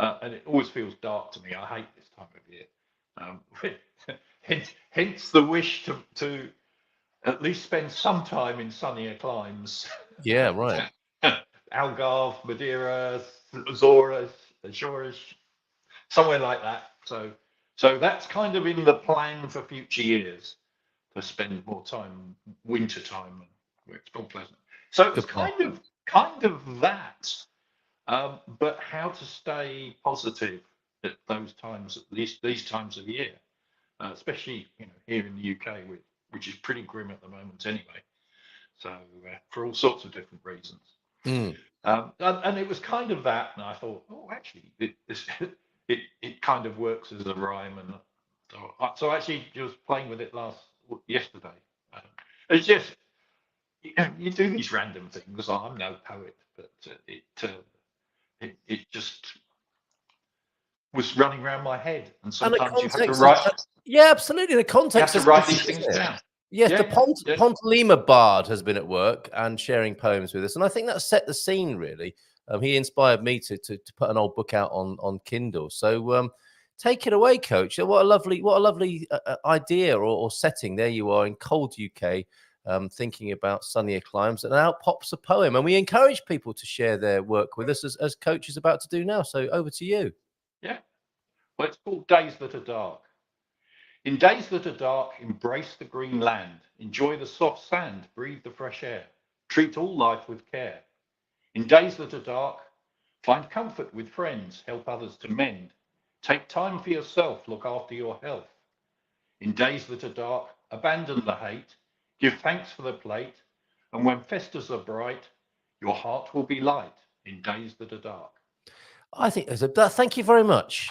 and it always feels dark to me. I hate this time of year. Hence the wish to at least spend some time in sunnier climes. Yeah, right. Algarve, Madeira, Azores, somewhere like that. So that's kind of in the plan for future years, to spend more time winter time where it's more pleasant. So it's kind of that. But how to stay positive at those times, at these times of year, especially here in the UK, which is pretty grim at the moment anyway. So for all sorts of different reasons. And it was kind of that, and I thought, oh, actually, it kind of works as a rhyme, and so I actually was playing with it yesterday. It's just you do these random things. I'm no poet, but it just was running around my head, and sometimes you have to write. Yeah, absolutely. The context. You have to write these things down. Yes, the Pontalima Bard has been at work and sharing poems with us, and I think that set the scene really. He inspired me to put an old book out on Kindle. So take it away, Coach. What a lovely idea or setting. There you are in cold UK, thinking about sunnier climes, and out pops a poem, and we encourage people to share their work with us as Coach is about to do now. So over to you. Yeah, well, it's called Days That Are Dark. In days that are dark, embrace the green land, enjoy the soft sand, breathe the fresh air, treat all life with care. In days that are dark, find comfort with friends, help others to mend, take time for yourself, look after your health. In days that are dark, abandon the hate, give thanks for the plate, and when festas are bright, your heart will be light in days that are dark. I think thank you very much.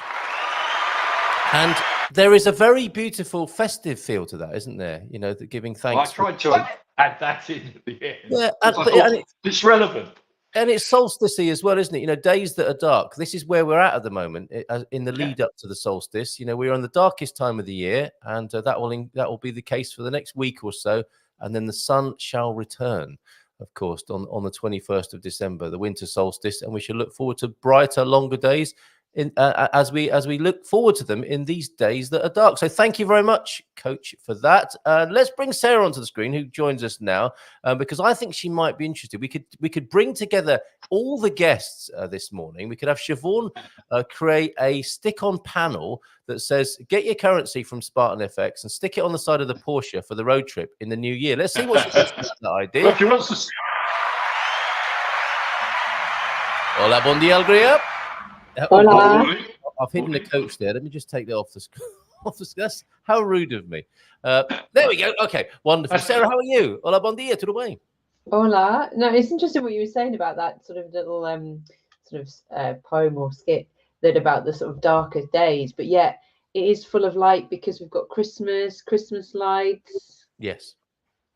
And there is a very beautiful festive feel to that, isn't there? The giving thanks. Well, I tried to add that in at the end. Yeah, it's relevant. And it's solsticey as well, isn't it? Days that are dark. This is where we're at the moment in the lead up to the solstice. We're on the darkest time of the year, and that will be the case for the next week or so, and then the sun shall return, of course, on the 21st of December, the winter solstice, and we should look forward to brighter, longer days as we look forward to them in these days that are dark. So thank you very much, Coach, for that. Let's bring Sarah onto the screen, who joins us now, because I think she might be interested. We could bring together all the guests this morning. We could have Siobhan create a stick-on panel that says, get your currency from Spartan FX and stick it on the side of the Porsche for the road trip in the new year. Let's see what she thinks about that idea. Well, she wants to... Hola, bon dia, Algria. Hola. I've hidden the Coach there. Let me just take that off the screen. That's how rude of me. There we go. Okay, wonderful. Sarah, how are you? Hola, bon dia, tudo bem? Hola. No, it's interesting what you were saying about that sort of little poem or skit that about the sort of darker days, but yet it is full of light because we've got Christmas lights. Yes.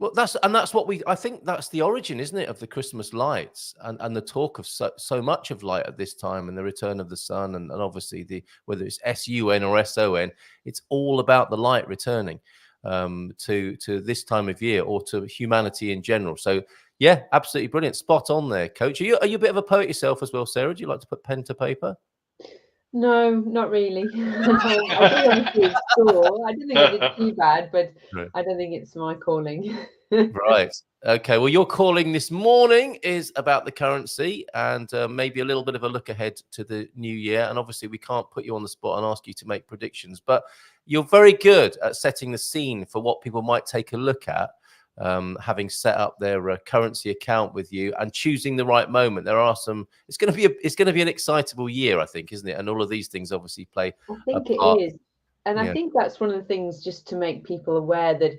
Well, that's what I think that's the origin, isn't it, of the Christmas lights and the talk of so much of light at this time and the return of the sun and obviously whether it's SUN or SON, it's all about the light returning to this time of year or to humanity in general. So yeah, absolutely brilliant, spot on there, Coach. Are you a bit of a poet yourself as well, Sarah? Do you like to put pen to paper? No, not really. I did in school. I didn't think I did too bad, but right. I don't think it's my calling. Right. Okay. Well, your calling this morning is about the currency and maybe a little bit of a look ahead to the new year. And obviously, we can't put you on the spot and ask you to make predictions, but you're very good at setting the scene for what people might take a look at. Having set up their currency account with you and choosing the right moment. There are some. It's going to be an excitable year, I think, isn't it? And all of these things obviously play. I think it is, and I think that's one of the things just to make people aware that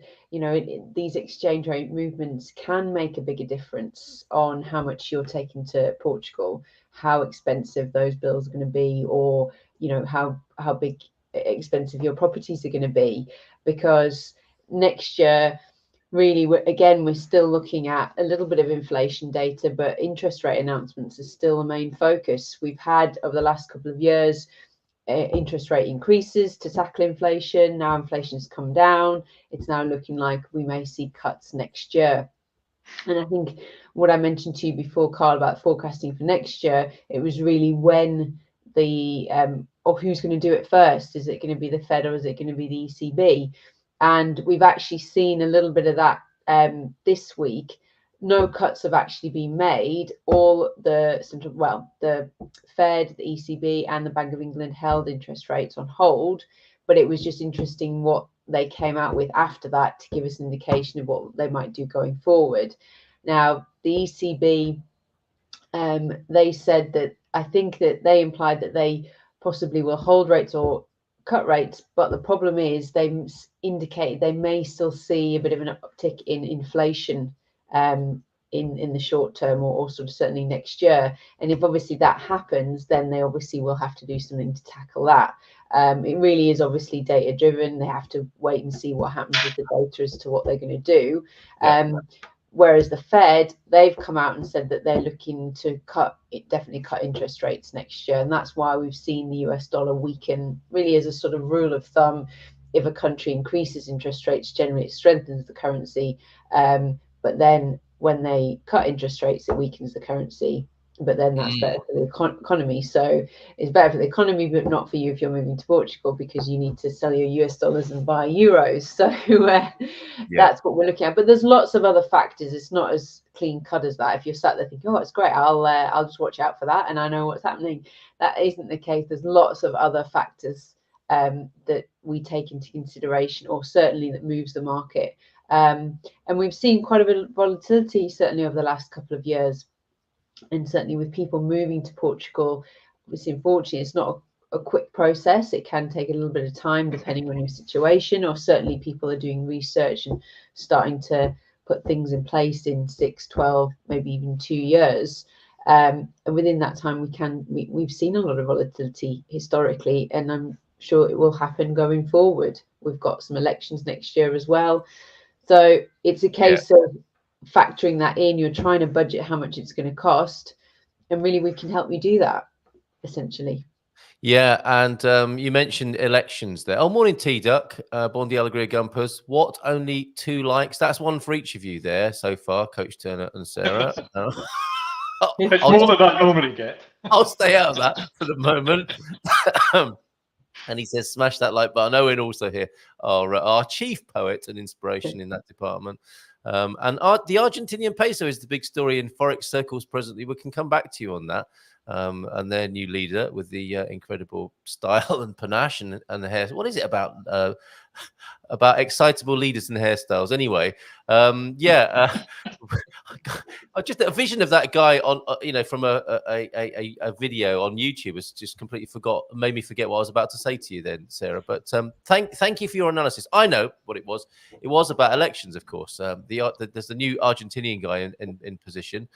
these exchange rate movements can make a bigger difference on how much you're taking to Portugal, how expensive those bills are going to be, or how big expensive your properties are going to be, because next year. Really, we're still looking at a little bit of inflation data, but interest rate announcements are still the main focus. We've had over the last couple of years interest rate increases to tackle inflation. Now inflation has come down. It's now looking like we may see cuts next year. And I think what I mentioned to you before, Carl, about forecasting for next year, it was really when the of who's going to do it first. Is it going to be the Fed or is it going to be the ECB? And we've actually seen a little bit of that this week. No cuts have actually been made. All the Fed, the ECB, and the Bank of England held interest rates on hold. But it was just interesting what they came out with after that to give us an indication of what they might do going forward. Now, the ECB, they said that, I think that they implied that they possibly will hold rates or cut rates, but the problem is they indicated they may still see a bit of an uptick in inflation in the short term, or sort of certainly next year. And if obviously that happens, then they obviously will have to do something to tackle that. It really is obviously data driven. They have to wait and see what happens with the data as to what they're going to do. Whereas the Fed, they've come out and said that they're looking to definitely cut interest rates next year. And that's why we've seen the US dollar weaken, really as a sort of rule of thumb. If a country increases interest rates, generally it strengthens the currency. But then when they cut interest rates, it weakens the currency. But then that's better for the economy. So it's better for the economy, but not for you if you're moving to Portugal, because you need to sell your US dollars and buy euros. So that's what we're looking at. But there's lots of other factors. It's not as clean cut as that. If you're sat there thinking, oh, it's great, I'll just watch out for that and I know what's happening. That isn't the case. There's lots of other factors that we take into consideration, or certainly that moves the market. And we've seen quite a bit of volatility, certainly over the last couple of years. And certainly with people moving to Portugal, obviously, unfortunately, it's not a quick process. It can take a little bit of time depending on your situation, or certainly people are doing research and starting to put things in place in 6, 12, maybe even 2 years. And within that time, we've seen a lot of volatility historically, and I'm sure it will happen going forward. We've got some elections next year as well. So it's a case of factoring that in. You're trying to budget how much it's going to cost, and really we can help you do that, essentially. Yeah, and you mentioned elections there. Oh, morning, T-Duck. Bon dia alegria gumpers. What, only 2 likes? That's one for each of you there so far, Coach Turner and Sarah. It's more than I normally get. I'll stay out of that for the moment. And he says, smash that like button. Owen also here, our chief poet and inspiration in that department. And the Argentinian peso is the big story in Forex circles presently. We can come back to you on that. And their new leader with the incredible style and panache and the hair. What is it about excitable leaders and hairstyles? Anyway, just a vision of that guy on, from a video on YouTube was just completely made me forget what I was about to say to you then, Sarah. But thank you for your analysis. I know what it was. It was about elections, of course. There's the new Argentinian guy in position.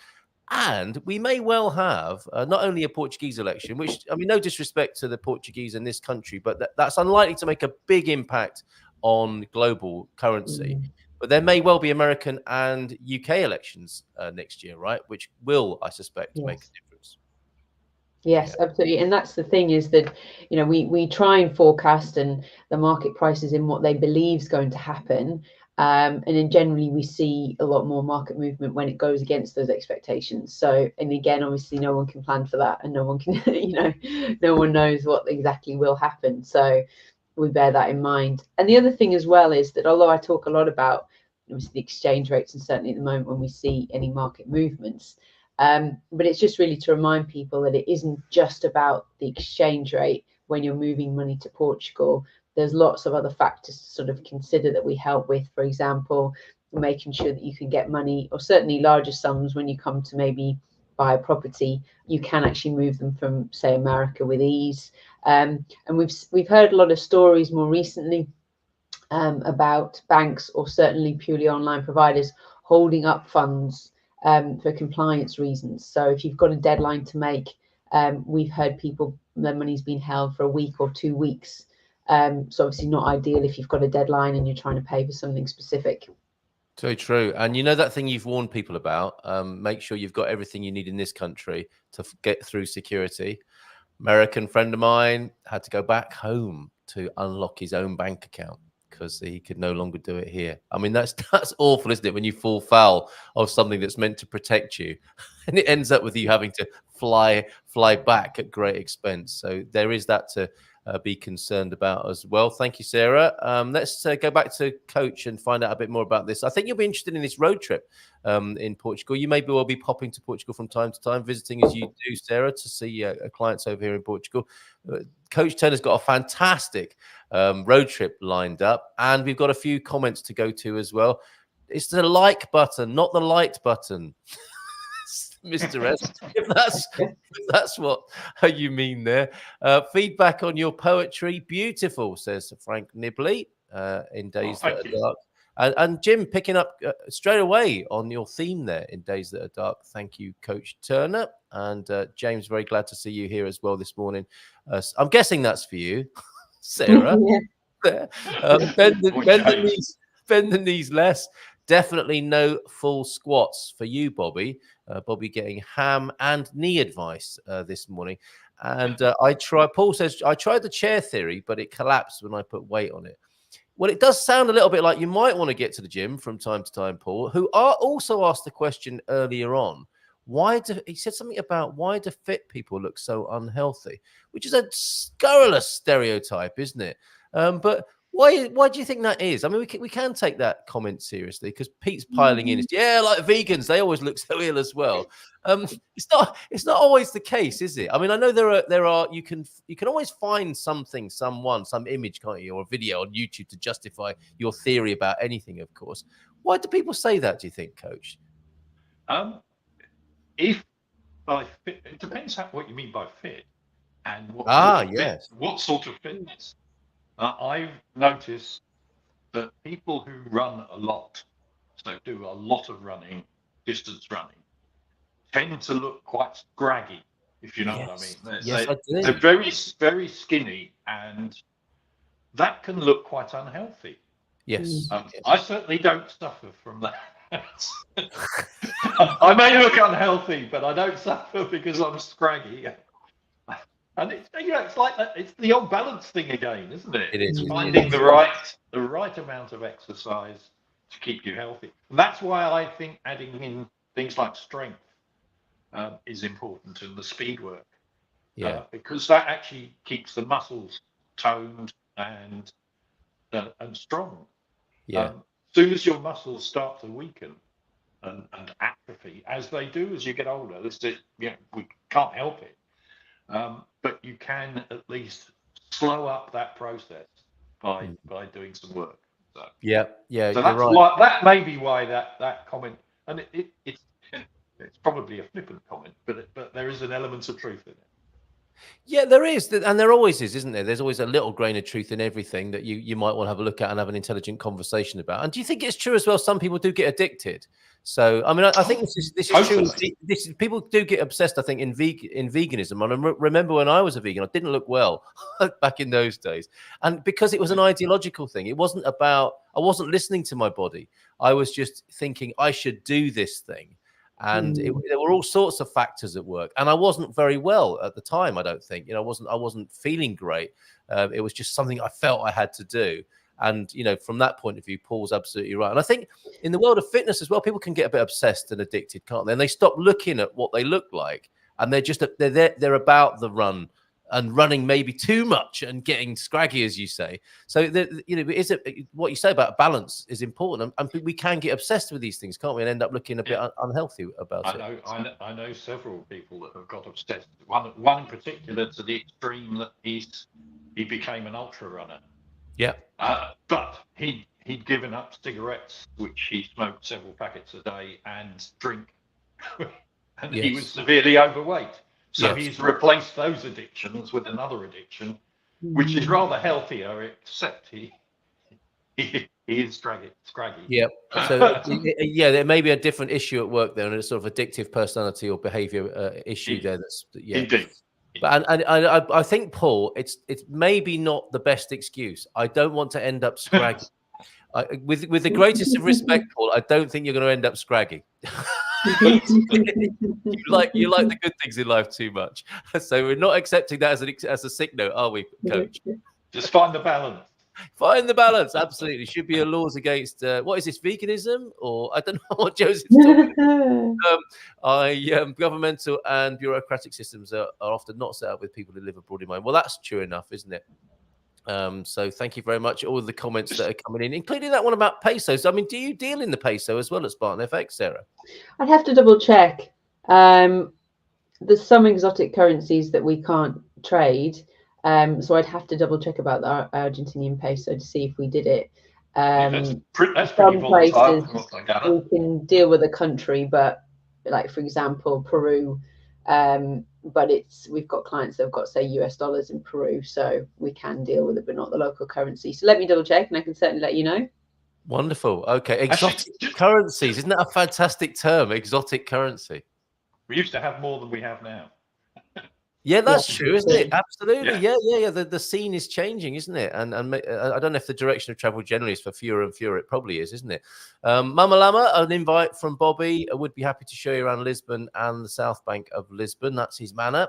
And we may well have not only a Portuguese election, which, I mean, no disrespect to the Portuguese in this country, but that's unlikely to make a big impact on global currency. But there may well be American and UK elections next year, right? Which will, I suspect, make a difference. Yes, absolutely. And that's the thing, is that, we try and forecast and the market prices in what they believe is going to happen. And then generally we see a lot more market movement when it goes against those expectations. So, and again, obviously no one can plan for that, and no one can, no one knows what exactly will happen. So we bear that in mind. And the other thing as well is that, although I talk a lot about obviously the exchange rates, and certainly at the moment when we see any market movements, but it's just really to remind people that it isn't just about the exchange rate when you're moving money to Portugal. There's lots of other factors to sort of consider that we help with. For example, making sure that you can get money, or certainly larger sums, when you come to maybe buy a property. You can actually move them from, say, America with ease. And we've heard a lot of stories more recently about banks, or certainly purely online providers, holding up funds for compliance reasons. So if you've got a deadline to make, we've heard their money's been held for a week or 2 weeks. So obviously not ideal if you've got a deadline and you're trying to pay for something specific. So true. And that thing you've warned people about, make sure you've got everything you need in this country to get through security. American friend of mine had to go back home to unlock his own bank account because he could no longer do it here. I mean, that's awful, isn't it? When you fall foul of something that's meant to protect you, and it ends up with you having to fly back at great expense. So there is that to be concerned about as well. Thank you, Sarah. Let's go back to Coach and find out a bit more about this. I think you'll be interested in this road trip in Portugal. You may well be popping to Portugal from time to time, visiting as you do, Sarah, to see clients over here in Portugal. Coach Turner's got a fantastic road trip lined up, and we've got a few comments to go to as well. It's the like button, not the light button. Mr. S, if that's what you mean there. Feedback on your poetry, beautiful, says Frank Nibley, in Days That Are Dark. And Jim picking up straight away on your theme there in Days That Are Dark. Thank you, Coach Turner. And James, very glad to see you here as well this morning. I'm guessing that's for you, Sarah. Bend the knees less. Definitely no full squats for you, Bobby. Bobby getting ham and knee advice this morning. And Paul says, I tried the chair theory, but it collapsed when I put weight on it. Well, it does sound a little bit like you might want to get to the gym from time to time, Paul, who also asked the question earlier on. He said something about why do fit people look so unhealthy, which is a scurrilous stereotype, isn't it? But why do you think that is? I mean, we can take that comment seriously because Pete's piling in. Like vegans, they always look so ill as well. It's not always the case, is it? I mean, I know there are you can always find some image, can't you, or a video on YouTube to justify your theory about anything, of course. Why do people say that, do you think, Coach? If by fit, it depends what you mean by fit and what sort of fitness. I've noticed that people who run a lot, so do a lot of running, distance running, tend to look quite scraggy, if you know what I mean. They're very, very skinny, and that can look quite unhealthy. Yes. I certainly don't suffer from that. I may look unhealthy, but I don't suffer because I'm scraggy. And it's like that. It's the old balance thing again, isn't it? It is. It's finding the right amount of exercise to keep you healthy. And that's why I think adding in things like strength is important, and the speed work. Because that actually keeps the muscles toned and strong. As soon as your muscles start to weaken and atrophy, as they do as you get older, we can't help it. But you can at least slow up that process by doing some work. So that may be why that comment, and it's probably a flippant comment, but there is an element of truth in it. Yeah, there is, and there always is, isn't there? There's always a little grain of truth in everything that you might want to have a look at and have an intelligent conversation about. And do you think it's true as well? Some people do get addicted. So, I mean, I think this is true. People do get obsessed, I think, in veganism. And I remember when I was a vegan, I didn't look well back in those days. And because it was an ideological thing, I wasn't listening to my body. I was just thinking I should do this thing. And there were all sorts of factors at work, and I wasn't very well at the time. I don't think, I wasn't feeling great. It was just something I felt I had to do. And from that point of view, Paul's absolutely right. And I think in the world of fitness as well, people can get a bit obsessed and addicted, can't they? And they stop looking at what they look like, and they're about the run and running maybe too much and getting scraggy, as you say. So, what you say about balance is important. And we can get obsessed with these things, can't we? And end up looking a bit unhealthy about it. I know several people that have got obsessed. One in particular to the extreme that he became an ultra runner. Yeah. But he'd given up cigarettes, which he smoked several packets a day, and drink. And he was severely overweight. So he's replaced those addictions with another addiction, which is rather healthier, except he is scraggy. Yeah. So there may be a different issue at work there, and a sort of addictive personality or behaviour issue there. Indeed. But and I think, Paul, it's maybe not the best excuse. I don't want to end up scraggy. With the greatest of respect, Paul, I don't think you're going to end up scraggy. you like the good things in life too much, so we're not accepting that as a sick note, are we, Coach? Just find the balance. Find the balance. Absolutely. Should be a laws against, what is this, veganism? Or I don't know what Joseph's talking about. Governmental and bureaucratic systems are often not set up with people who live abroad in mind. Well, that's true enough, isn't it? So thank you very much. All the comments that are coming in, including that one about pesos. I mean, do you deal in the peso as well at Spartan FX, Sarah? I'd have to double check. There's some exotic currencies that we can't trade. So I'd have to double check about the Argentinian peso to see if we did it. That's pretty Some places volatile. we can deal with a country, but like for example, Peru. But we've got clients that have got, say, US dollars in Peru, so we can deal with it, but not the local currency. So let me double check, and I can certainly let you know. Wonderful. Okay, exotic currencies. Isn't that a fantastic term? Exotic currency. We used to have more than we have now. Yeah, that's true, isn't it? Absolutely. Yeah. The scene is changing, isn't it? And I don't know if the direction of travel generally is for fewer and fewer. It probably is, isn't it? Mama Lama, an invite from Bobby. I would be happy to show you around Lisbon and the South Bank of Lisbon. That's his manor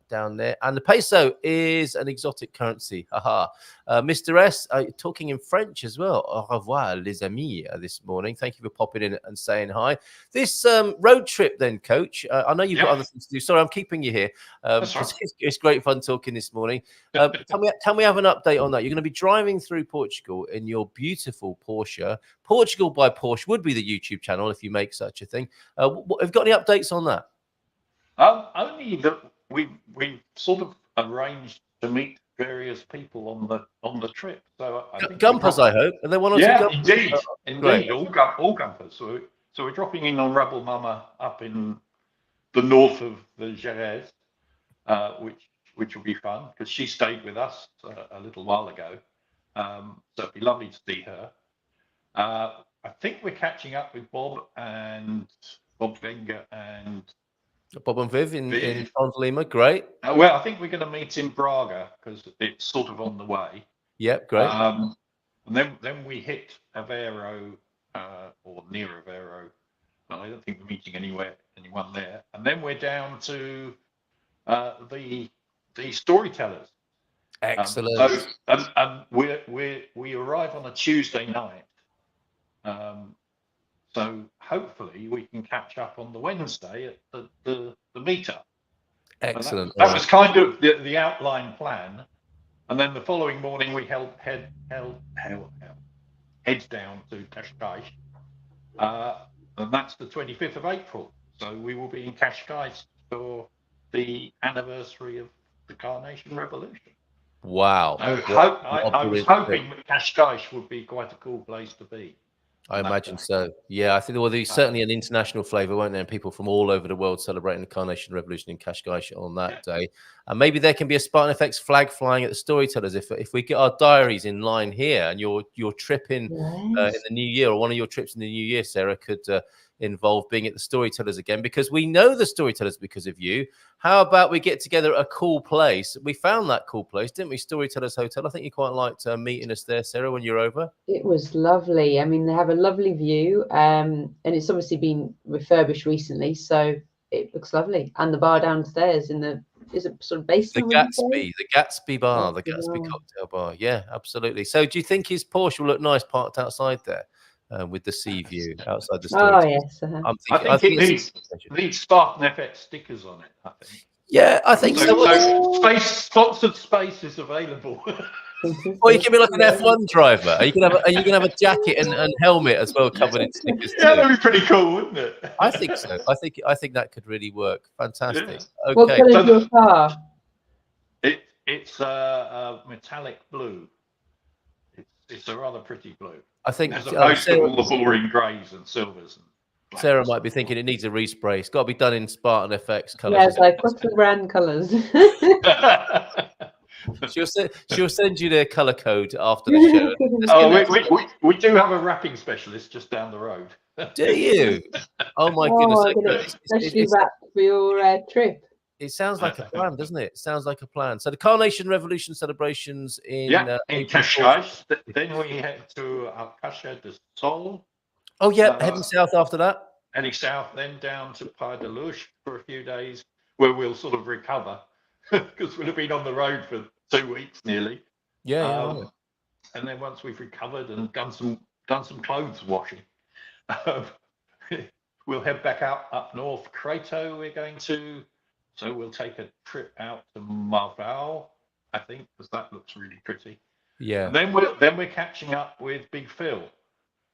down there. And the peso is an exotic currency. Haha. Mr. S, talking in French as well. Au revoir, les amis, this morning. Thank you for popping in and saying hi. This road trip then, Coach. I know you've got other things to do. Sorry, I'm keeping you here. It's great fun talking this morning. Can we have an update on that? You're going to be driving through Portugal in your beautiful Porsche. Portugal by Porsche would be the YouTube channel if you make such a thing. Have you got any updates on that? Only that we sort of arranged to meet various people on the trip. So I think Gumpers, I hope. Are there one or two Gumpers? Indeed, all Gumpers. So we're dropping in on Rebel Mama up in the north of the Jerez. Which will be fun because she stayed with us a little while ago, so it'd be lovely to see her. I think we're catching up with Bob Wenger and Bob and Viv in Lima. Great. Well, I think we're going to meet in Braga because it's sort of on the way. Yep, great. And then we hit Aveiro or near Aveiro. Well, I don't think we're meeting anyone there. And then we're down to the storytellers. Excellent. And we arrive on a Tuesday night. So hopefully we can catch up on the Wednesday at the meetup. Excellent. That was kind of the outline plan. And then the following morning we head down to Cascais. And that's the 25th of April. So we will be in Cascais for the anniversary of the Carnation Revolution. Wow. I was hoping that Cascais would be quite a cool place to be. I imagine so. Yeah, I think there's certainly an international flavour, won't there? And people from all over the world celebrating the Carnation Revolution in Cascais on that day. And maybe there can be a Spartan FX flag flying at the Storytellers if we get our diaries in line here, and your trip in the new year, or one of your trips in the new year, Sarah, could involve being at the Storytellers again, because we know the Storytellers because of you. How about we get together at a cool place? We found that cool place, didn't we? Storytellers Hotel. I think you quite liked meeting us there, Sarah, when you're over. It was lovely. I mean, they have a lovely view, and it's obviously been refurbished recently, so it looks lovely. And the bar downstairs is it sort of basement? The Gatsby bar, the Gatsby cocktail bar. Yeah, absolutely. So do you think his Porsche will look nice parked outside there? With the sea view outside the store. Oh yes, I think it needs Spartan FX stickers on it. I think. Yeah, I think so. Sponsored space is available. Or you can be like an F1 driver. Are you gonna have a jacket and helmet as well, covered in stickers? Yeah, that'd be pretty cool, wouldn't it? I think so. I think that could really work. Fantastic. Yeah. Okay. What colour is your car? It's a metallic blue. It's a rather pretty blue. I think as opposed to all the boring greys and silvers. And Sarah might be thinking it needs a respray. It's got to be done in Spartan FX colours. Yeah, it's like, what's the brand colours? She'll send you their colour code after the show. We do have a wrapping specialist just down the road. Do you? Oh my goodness! Especially wrapped for your trip. It sounds like a plan, doesn't it? It sounds like a plan. So the Carnation Revolution celebrations in Cascais. Then we head to Alcácer de Sol. Oh yeah, heading south after that. Heading south, then down to Pai de Luz for a few days, where we'll sort of recover because we'll have been on the road for 2 weeks nearly. Yeah. and then once we've recovered and done some clothes washing, we'll head back out up north. Crato, we're going to, so we'll take a trip out to Marval, I think, because that looks really pretty. Yeah. And then we're catching up with Big Phil.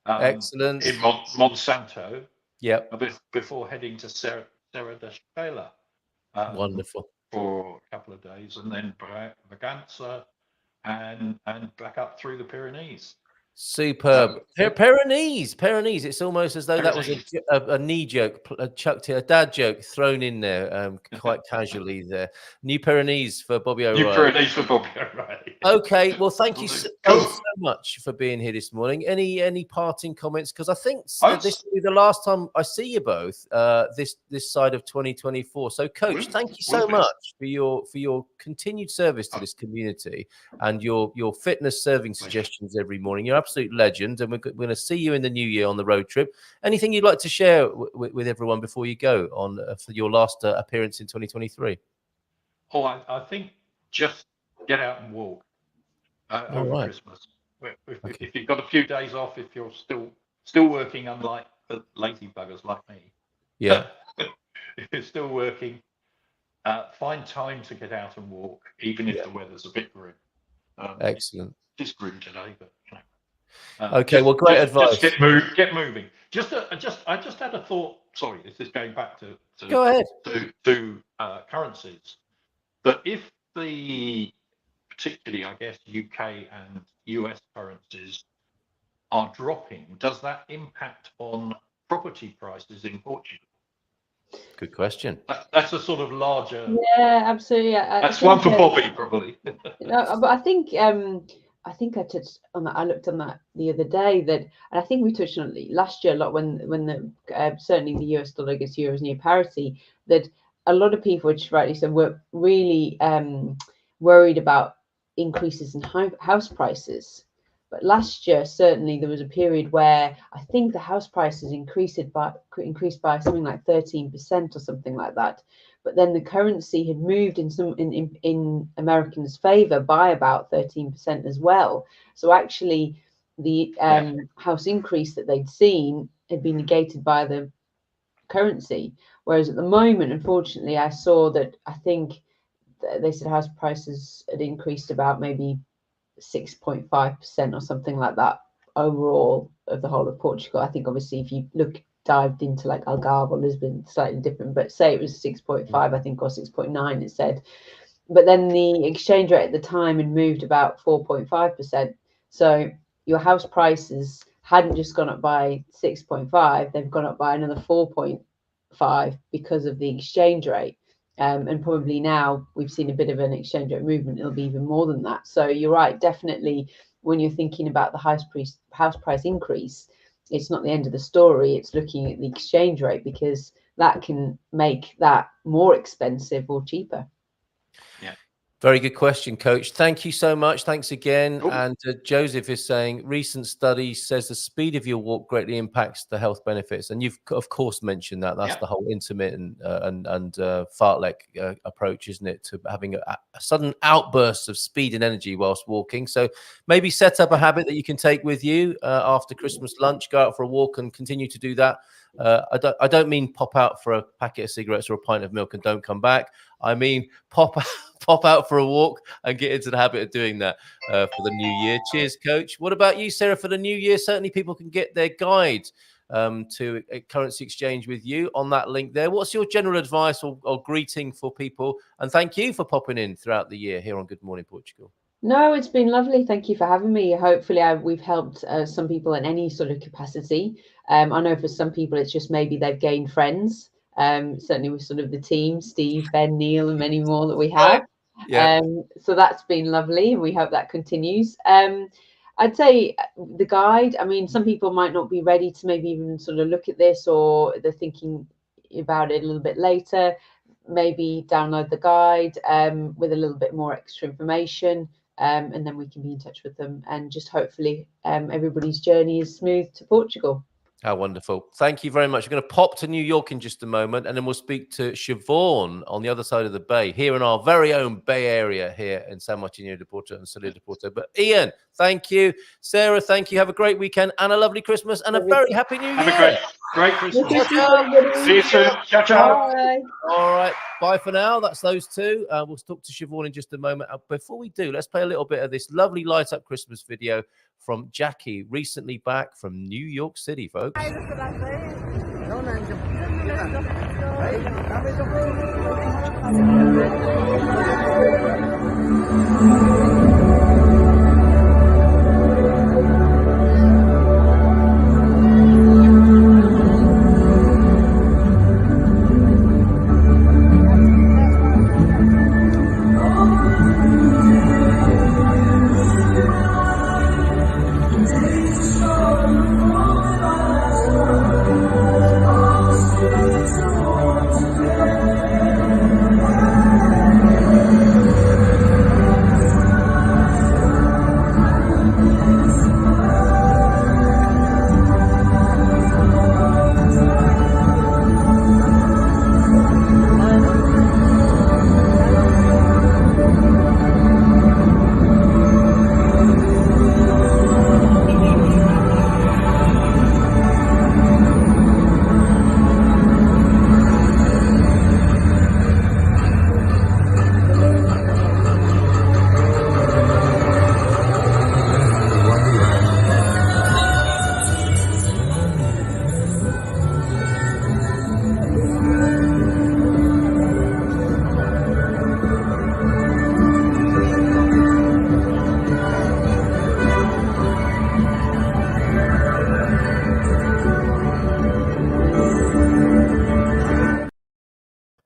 Excellent. In Monsanto. Yep. Before heading to Serra da Estrela. Wonderful. For a couple of days, and then Braganza, and back up through the Pyrenees. Superb. Pyrenees. It's almost as though that was a knee joke, a dad joke thrown in there quite casually there. New Pyrenees for Bobby O'Reilly. New Pyrenees for Bobby O'Reilly. Okay, well, thank you so much for being here this morning. Any parting comments? Because I think this will be the last time I see you both this side of 2024. So, Coach, thank you so much for your continued service to this community and your fitness serving suggestions every morning. You're absolute legend, and we're going to see you in the new year on the road trip. Anything you'd like to share with everyone before you go on for your last appearance in 2023? Oh, I think just get out and walk over Christmas. If you've got a few days off, if you're still working, unlike the lazy buggers like me, yeah, if you're still working, find time to get out and walk, even if the weather's a bit grim. Excellent. It's grim today, but you know. Okay, well, great advice. Just get moving. I just had a thought. Sorry, this is going back to go ahead to currencies. But if particularly, I guess, UK and US currencies are dropping, does that impact on property prices in Portugal? Good question. That's a sort of larger. Yeah, absolutely. That's one for Bobby, probably. No, but I think I touched on that. I looked on that the other day, and I think we touched on it last year a lot when certainly the US dollar against euro is near parity, that a lot of people, which rightly said, were really worried about increases in house prices. But last year, certainly there was a period where I think the house prices increased by something like 13% or something like that. But then the currency had moved in Americans' favor by about 13% as well. So actually, the house increase that they'd seen had been negated by the currency. Whereas at the moment, unfortunately, I saw that I think they said house prices had increased about maybe 6.5% or something like that overall of the whole of Portugal. I think obviously if you dived into like Algarve or Lisbon, slightly different, but say it was 6.5, I think, or 6.9 it said. But then the exchange rate at the time had moved about 4.5%. So your house prices hadn't just gone up by 6.5, they've gone up by another 4.5 because of the exchange rate. And probably now we've seen a bit of an exchange rate movement, it'll be even more than that. So you're right, definitely when you're thinking about the house price increase, it's not the end of the story. It's looking at the exchange rate, because that can make that more expensive or cheaper. Yeah. Very good question, Coach. Thank you so much. Thanks again. Cool. And Joseph is saying, recent study says the speed of your walk greatly impacts the health benefits. And you've, of course, mentioned that. That's the whole intermittent and fartlek approach, isn't it? To having a sudden outburst of speed and energy whilst walking. So maybe set up a habit that you can take with you after Christmas lunch, go out for a walk and continue to do that. I don't mean pop out for a packet of cigarettes or a pint of milk and don't come back. I mean pop out for a walk and get into the habit of doing that for the new year. Cheers, Coach. What about you, Sarah, for the new year? Certainly people can get their guide to a currency exchange with you on that link there. What's your general advice or greeting for people? And thank you for popping in throughout the year here on Good Morning Portugal. No, it's been lovely. Thank you for having me. Hopefully we've helped some people in any sort of capacity. I know for some people it's just maybe they've gained friends, certainly with sort of the team, Steve, Ben, Neil, and many more that we have. Yeah. So that's been lovely, and we hope that continues. I'd say the guide, I mean, some people might not be ready to maybe even sort of look at this, or they're thinking about it a little bit later. Maybe download the guide with a little bit more extra information. And then we can be in touch with them, and just hopefully everybody's journey is smooth to Portugal. How wonderful. Thank you very much. We're going to pop to New York in just a moment, and then we'll speak to Siobhan on the other side of the bay, here in our very own Bay Area here in San Martino de Porto and Salida de Porto. But Ian, thank you. Sarah, thank you. Have a great weekend and a lovely Christmas and a very happy New Year. Have a great Christmas. See you soon. Ciao, ciao. Bye. All right. Bye for now. That's those two. We'll talk to Siobhan in just a moment. Before we do, let's play a little bit of this lovely light up Christmas video from Jackie, recently back from New York City, folks.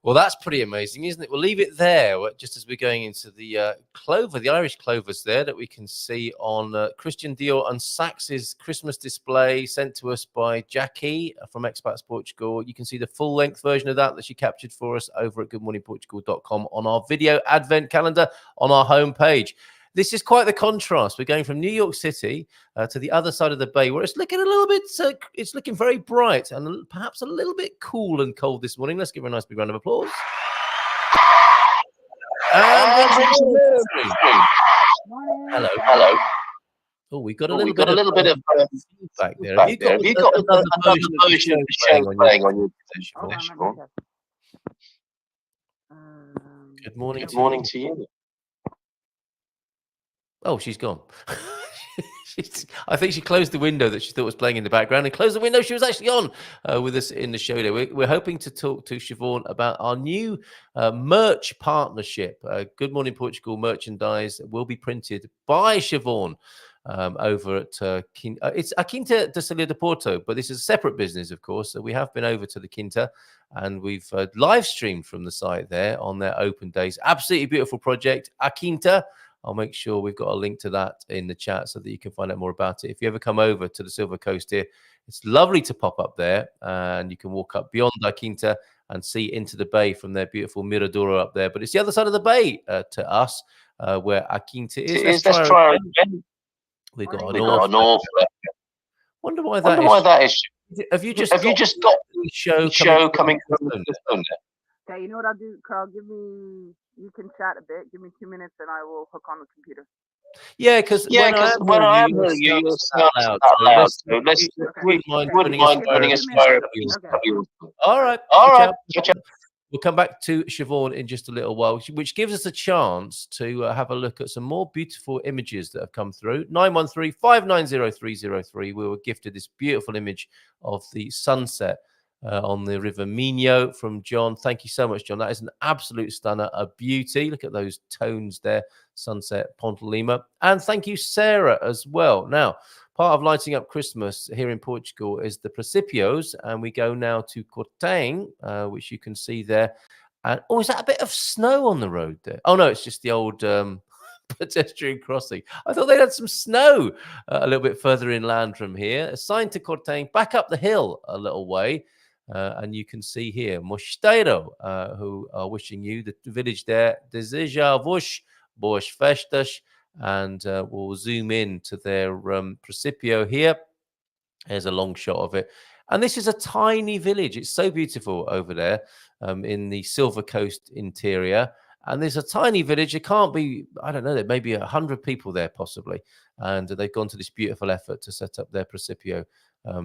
Well, that's pretty amazing, isn't it? We'll leave it there just as we're going into the clover, the Irish clovers there that we can see on Christian Dior and Sax's Christmas display sent to us by Jackie from Expats Portugal. You can see the full-length version of that she captured for us over at goodmorningportugal.com on our video advent calendar on our homepage. This is quite the contrast. We're going from New York City to the other side of the bay, where it's looking a little bit, it's looking very bright and perhaps a little bit cool and cold this morning. Let's give her a nice big round of applause. And hello. Oh, we've got a little bit of feedback there. Have you got another version of the show playing on your Siobhan? Good morning to you. Oh, she's gone. I think she closed the window that she thought was playing in the background and closed the window she was actually on with us in the show there. We're hoping to talk to Siobhan about our new merch partnership. Good Morning Portugal merchandise will be printed by Siobhan over at it's a Quinta de Salida de Porto, but this is a separate business, of course. So we have been over to the Quinta and we've live streamed from the site there on their open days. Absolutely beautiful project, a Quinta. I'll make sure we've got a link to that in the chat so that you can find out more about it. If you ever come over to the Silver Coast here, it's lovely to pop up there and you can walk up beyond La Quinta and see into the bay from their beautiful Miradoro up there. But it's the other side of the bay to us where A Quinta is. Let's try again. We've got an north. Wonder why that is. Have you just got the show coming from the phone? Okay, you know what I'll do, Carl? You can chat a bit. Give me 2 minutes and I will hook on the computer. Yeah, because when I am hearing you, you're out loud. So wouldn't mind putting us fire. All right. We'll come back to Siobhan in just a little while, which gives us a chance to have a look at some more beautiful images that have come through. 913-590-303. We were gifted this beautiful image of the sunset on the River Minho from John. Thank you so much, John. That is an absolute stunner, a beauty. Look at those tones there, sunset, Ponte Lima. And thank you, Sarah, as well. Now, part of lighting up Christmas here in Portugal is the Principios, and we go now to Cortém, which you can see there. And is that a bit of snow on the road there? Oh, no, it's just the old pedestrian crossing. I thought they had some snow a little bit further inland from here. A sign to Cortém, back up the hill a little way. And you can see here, Mosteiro, who are wishing you, the village there, deseja-vos boas festas, and we'll zoom in to their Principio here. Here's a long shot of it. And this is a tiny village. It's so beautiful over there in the Silver Coast interior. And there's a tiny village. It can't be, I don't know, there may be 100 people there possibly. And they've gone to this beautiful effort to set up their Principio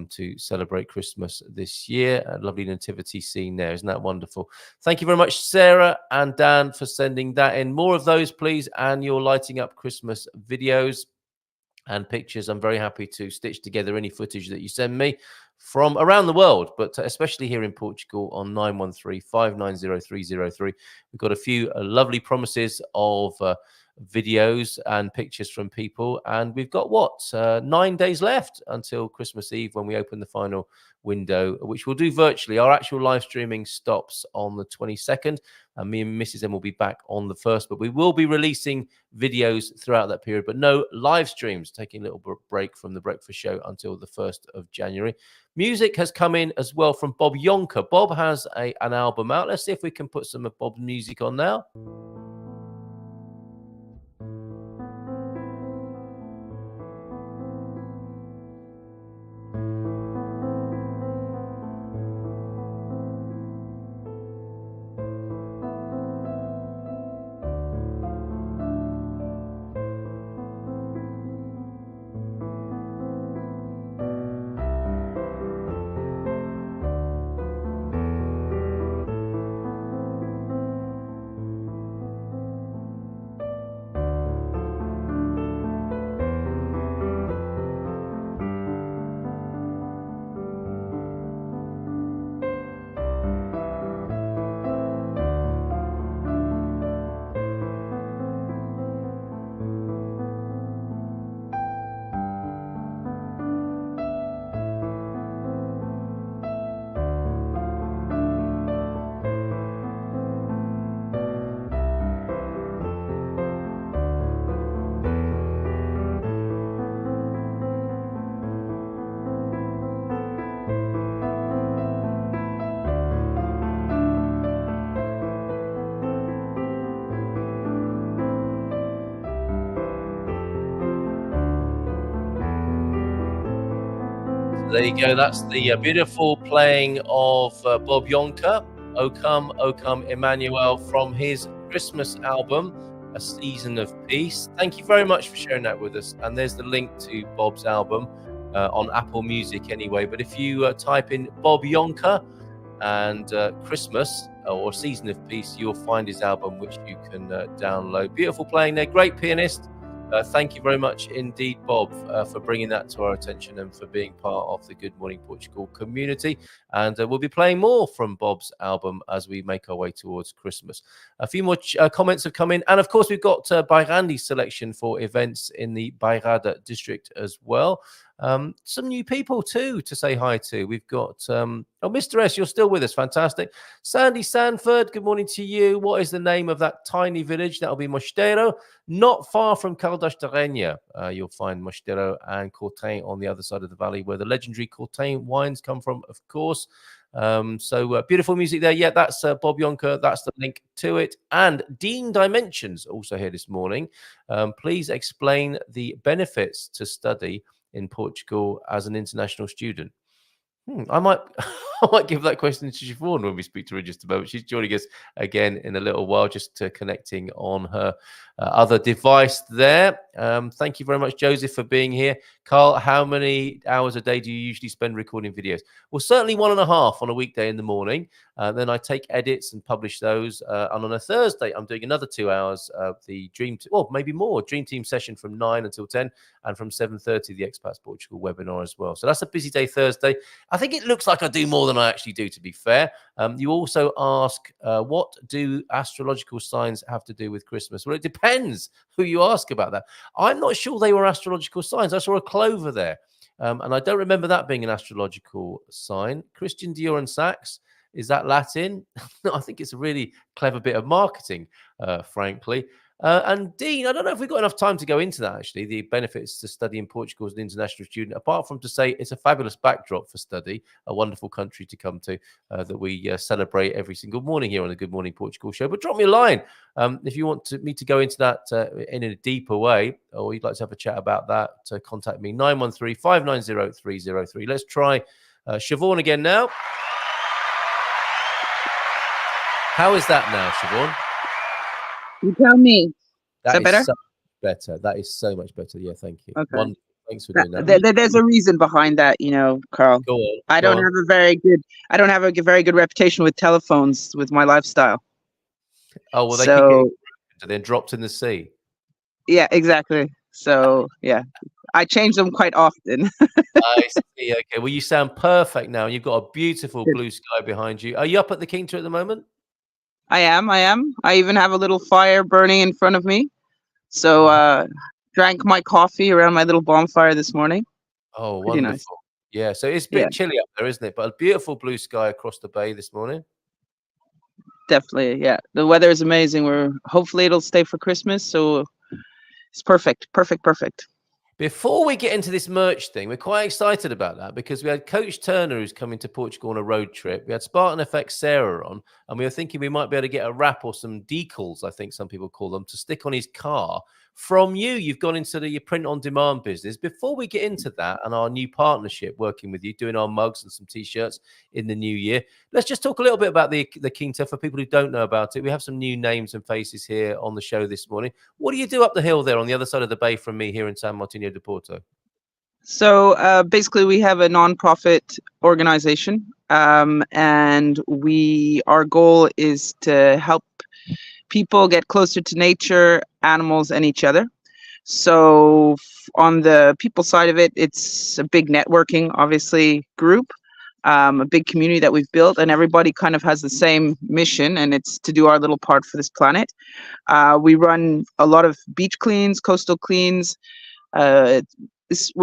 to celebrate Christmas this year. A lovely nativity scene there. Isn't that wonderful? Thank you very much, Sarah and Dan, for sending that in. More of those, please. And you're lighting up Christmas videos and pictures. I'm very happy to stitch together any footage that you send me from around the world, but especially here in Portugal on 913-590-303. We've got a few lovely promises of videos and pictures from people, and we've got 9 days left until Christmas Eve when we open the final window, which we'll do virtually. Our actual live streaming stops on the 22nd, and me and Mrs. M will be back on the 1st, but we will be releasing videos throughout that period, but no live streams, taking a little break from the breakfast show until the 1st of January. Music has come in as well from Bob Yonker. Bob has an album out. Let's see if we can put some of Bob's music on now. There you go. That's the beautiful playing of Bob Yonker, O Come, Emmanuel, from his Christmas album, A Season of Peace. Thank you very much for sharing that with us. And there's the link to Bob's album on Apple Music anyway. But if you type in Bob Yonker and Christmas or Season of Peace, you'll find his album, which you can download. Beautiful playing there. Great pianist. Thank you very much indeed, Bob, for bringing that to our attention and for being part of the Good Morning Portugal community. And we'll be playing more from Bob's album as we make our way towards Christmas. A few more comments have come in. And of course, we've got Bairandi's selection for events in the Bairrada district as well. Some new people too to say hi to. We've got Mr. S, you're still with us. Fantastic. Sandy Sanford, good morning to you. What is the name of that tiny village? That'll be Mosteiro, not far from Caldas de Rainha. You'll find Mosteiro and Cortain on the other side of the valley, where the legendary Cortain wines come from, of course. So beautiful music there. Yeah, that's Bob Yonker. That's the link to it. And Dean Dimensions also here this morning. Please explain the benefits to study in Portugal as an international student. I might give that question to Siobhan when we speak to her in just a moment. She's joining us again in a little while, just connecting on her other device there. Thank you very much, Joseph, for being here. Carl, how many hours a day do you usually spend recording videos? Well, certainly 1.5 on a weekday in the morning. Then I take edits and publish those. And on a Thursday, I'm doing another 2 hours of the maybe more, Dream Team session from 9 until 10, and from 7:30, the Expats Portugal webinar as well. So that's a busy day Thursday. I think it looks like I do more than I actually do, to be fair. You also ask, what do astrological signs have to do with Christmas? Well, it depends who you ask about that. I'm not sure they were astrological signs. I saw a clover there, and I don't remember that being an astrological sign. Christian Dior and Sachs, is that Latin? No, I think it's a really clever bit of marketing, frankly. And Dean, I don't know if we've got enough time to go into that, actually, the benefits to study in Portugal as an international student, apart from to say it's a fabulous backdrop for study, a wonderful country to come to that we celebrate every single morning here on the Good Morning Portugal show. But drop me a line if you want me to go into that in a deeper way, or you'd like to have a chat about that, contact me, 913-590-303. Let's try Siobhan again now. How is that now, Siobhan? You tell me. That is that better? So better. That is so much better. Yeah, thank you. Okay. Wonderful. Thanks for doing that. There's a reason behind that, Carl. Go on. I don't have a very good reputation with telephones with my lifestyle. Oh, well, they could get then dropped in the sea. Yeah, exactly. So yeah, I change them quite often. I see. Okay. Well, you sound perfect now. You've got a beautiful blue sky behind you. Are you up at the Quinta at the moment? I am. I even have a little fire burning in front of me. So drank my coffee around my little bonfire this morning. Oh, pretty wonderful. Nice. Yeah, so it's a bit chilly up there, isn't it? But a beautiful blue sky across the bay this morning. Definitely, yeah. The weather is amazing. Hopefully it'll stay for Christmas, so it's perfect. Before we get into this merch thing, we're quite excited about that because we had Coach Turner who's coming to Portugal on a road trip. We had Spartan FX Sarah on, and we were thinking we might be able to get a wrap or some decals, I think some people call them, to stick on his car. From you, you've gone into your print-on-demand business. Before we get into that and our new partnership working with you, doing our mugs and some T-shirts in the new year, let's just talk a little bit about the Quinta for people who don't know about it. We have some new names and faces here on the show this morning. What do you do up the hill there on the other side of the bay from me here in San Martino de Porto? So basically, we have a non-profit organization, and our goal is to help people get closer to nature, animals, and each other. So on the people side of it, it's a big networking, obviously, group, a big community that we've built, and everybody kind of has the same mission, and it's to do our little part for this planet. We run a lot of beach cleans, coastal cleans. We're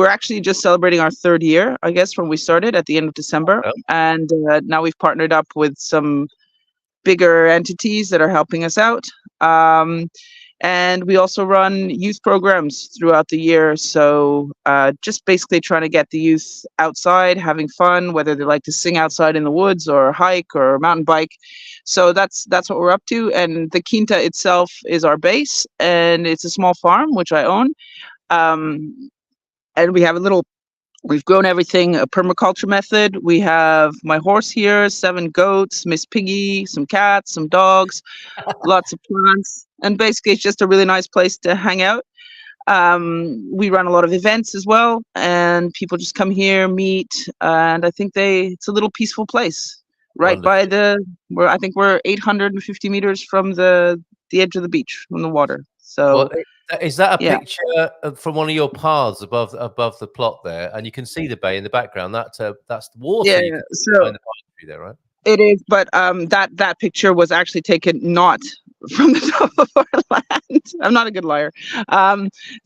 actually just celebrating our 3rd year, I guess, when we started at the end of December. Oh. And now we've partnered up with some bigger entities that are helping us out. And we also run youth programs throughout the year. So just basically trying to get the youth outside, having fun, whether they like to sing outside in the woods or hike or mountain bike. So that's what we're up to. And the Quinta itself is our base, and it's a small farm, which I own. And we have we've grown everything, a permaculture method. We have my horse here, 7 goats, Miss Piggy, some cats, some dogs, lots of plants. And basically it's just a really nice place to hang out. We run a lot of events as well, and people just come here, meet, and I think it's a little peaceful place. Right Wonderful. by I think we're 850 meters from the edge of the beach, from the water. So is that a picture from one of your paths above the plot there? And you can see the bay in the background. That's the water. Yeah, you can see so behind the pine tree there, right? It is, but that picture was actually taken not from the top of our land. I'm not a good liar.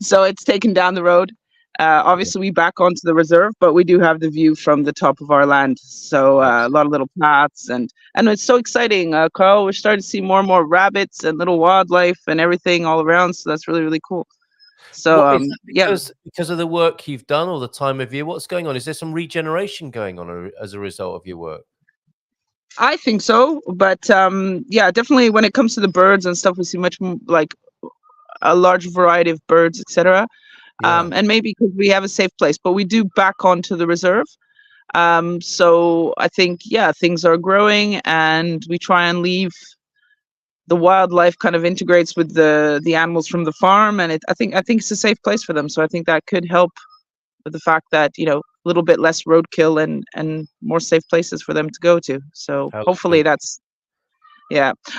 So it's taken down the road. Obviously, we back onto the reserve, but we do have the view from the top of our land. So a lot of little paths, and it's so exciting, Carl. We're starting to see more and more rabbits and little wildlife and everything all around. So that's really, really cool. So because of the work you've done or the time of year, what's going on? Is there some regeneration going on as a result of your work? I think so, but definitely when it comes to the birds and stuff, we see much like a large variety of birds, etc. And maybe because we have a safe place, but we do back onto the reserve. So I think things are growing, and we try and leave the wildlife kind of integrates with the animals from the farm, and I think it's a safe place for them. So I think that could help with the fact that a little bit less roadkill and more safe places for them to go to. So hopefully that's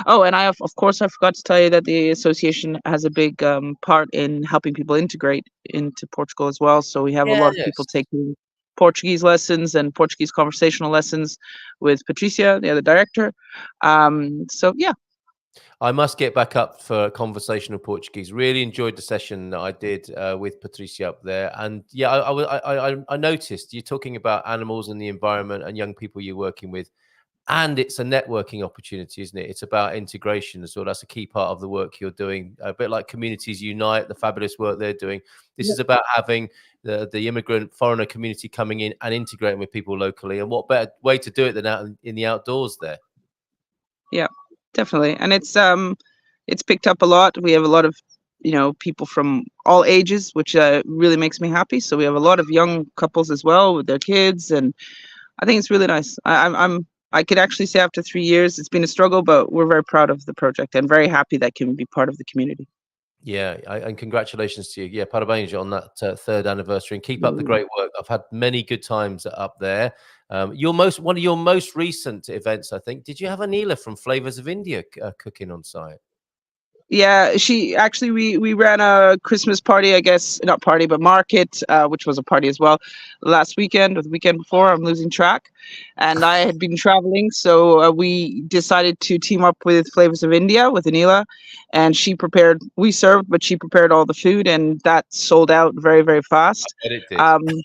Oh, and of course I forgot to tell you that the association has a big part in helping people integrate into Portugal as well. So we have a lot of people taking Portuguese lessons and Portuguese conversational lessons with Patricia, the other director. I must get back up for conversational Portuguese. Really enjoyed the session that I did with Patricia up there. And I noticed you're talking about animals and the environment and young people you're working with. And it's a networking opportunity, isn't it? It's about integration as well. That's a key part of the work you're doing. A bit like Communities Unite, the fabulous work they're doing. This is about having the immigrant foreigner community coming in and integrating with people locally. And what better way to do it than out in the outdoors there? Yeah, definitely. And it's picked up a lot. We have a lot of, people from all ages, which really makes me happy. So we have a lot of young couples as well with their kids, and I think it's really nice. I could actually say after 3 years, it's been a struggle, but we're very proud of the project and very happy that can be part of the community. Yeah, and congratulations to you. Yeah, parabéns on that 3rd anniversary, and keep up the great work. I've had many good times up there. One of your most recent events, I think. Did you have Anila from Flavors of India cooking on site? Yeah, we ran a Christmas party, I guess, not party, but market, which was a party as well, last weekend or the weekend before. I'm losing track. And I had been traveling, so we decided to team up with Flavors of India with Anila, and we served, but she prepared all the food, and that sold out very, very fast. I bet it did.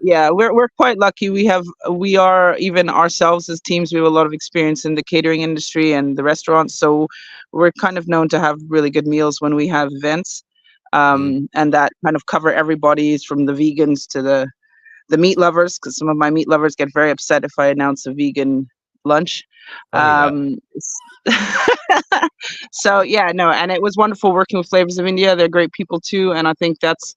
Yeah, we're quite lucky. We are, even ourselves as teams, we have a lot of experience in the catering industry and the restaurants, so we're kind of known to have really good meals when we have events, and that kind of cover everybody from the vegans to the meat lovers, because some of my meat lovers get very upset if I announce a vegan lunch. So yeah, no, and it was wonderful working with Flavors of India. They're great people too, and I think that's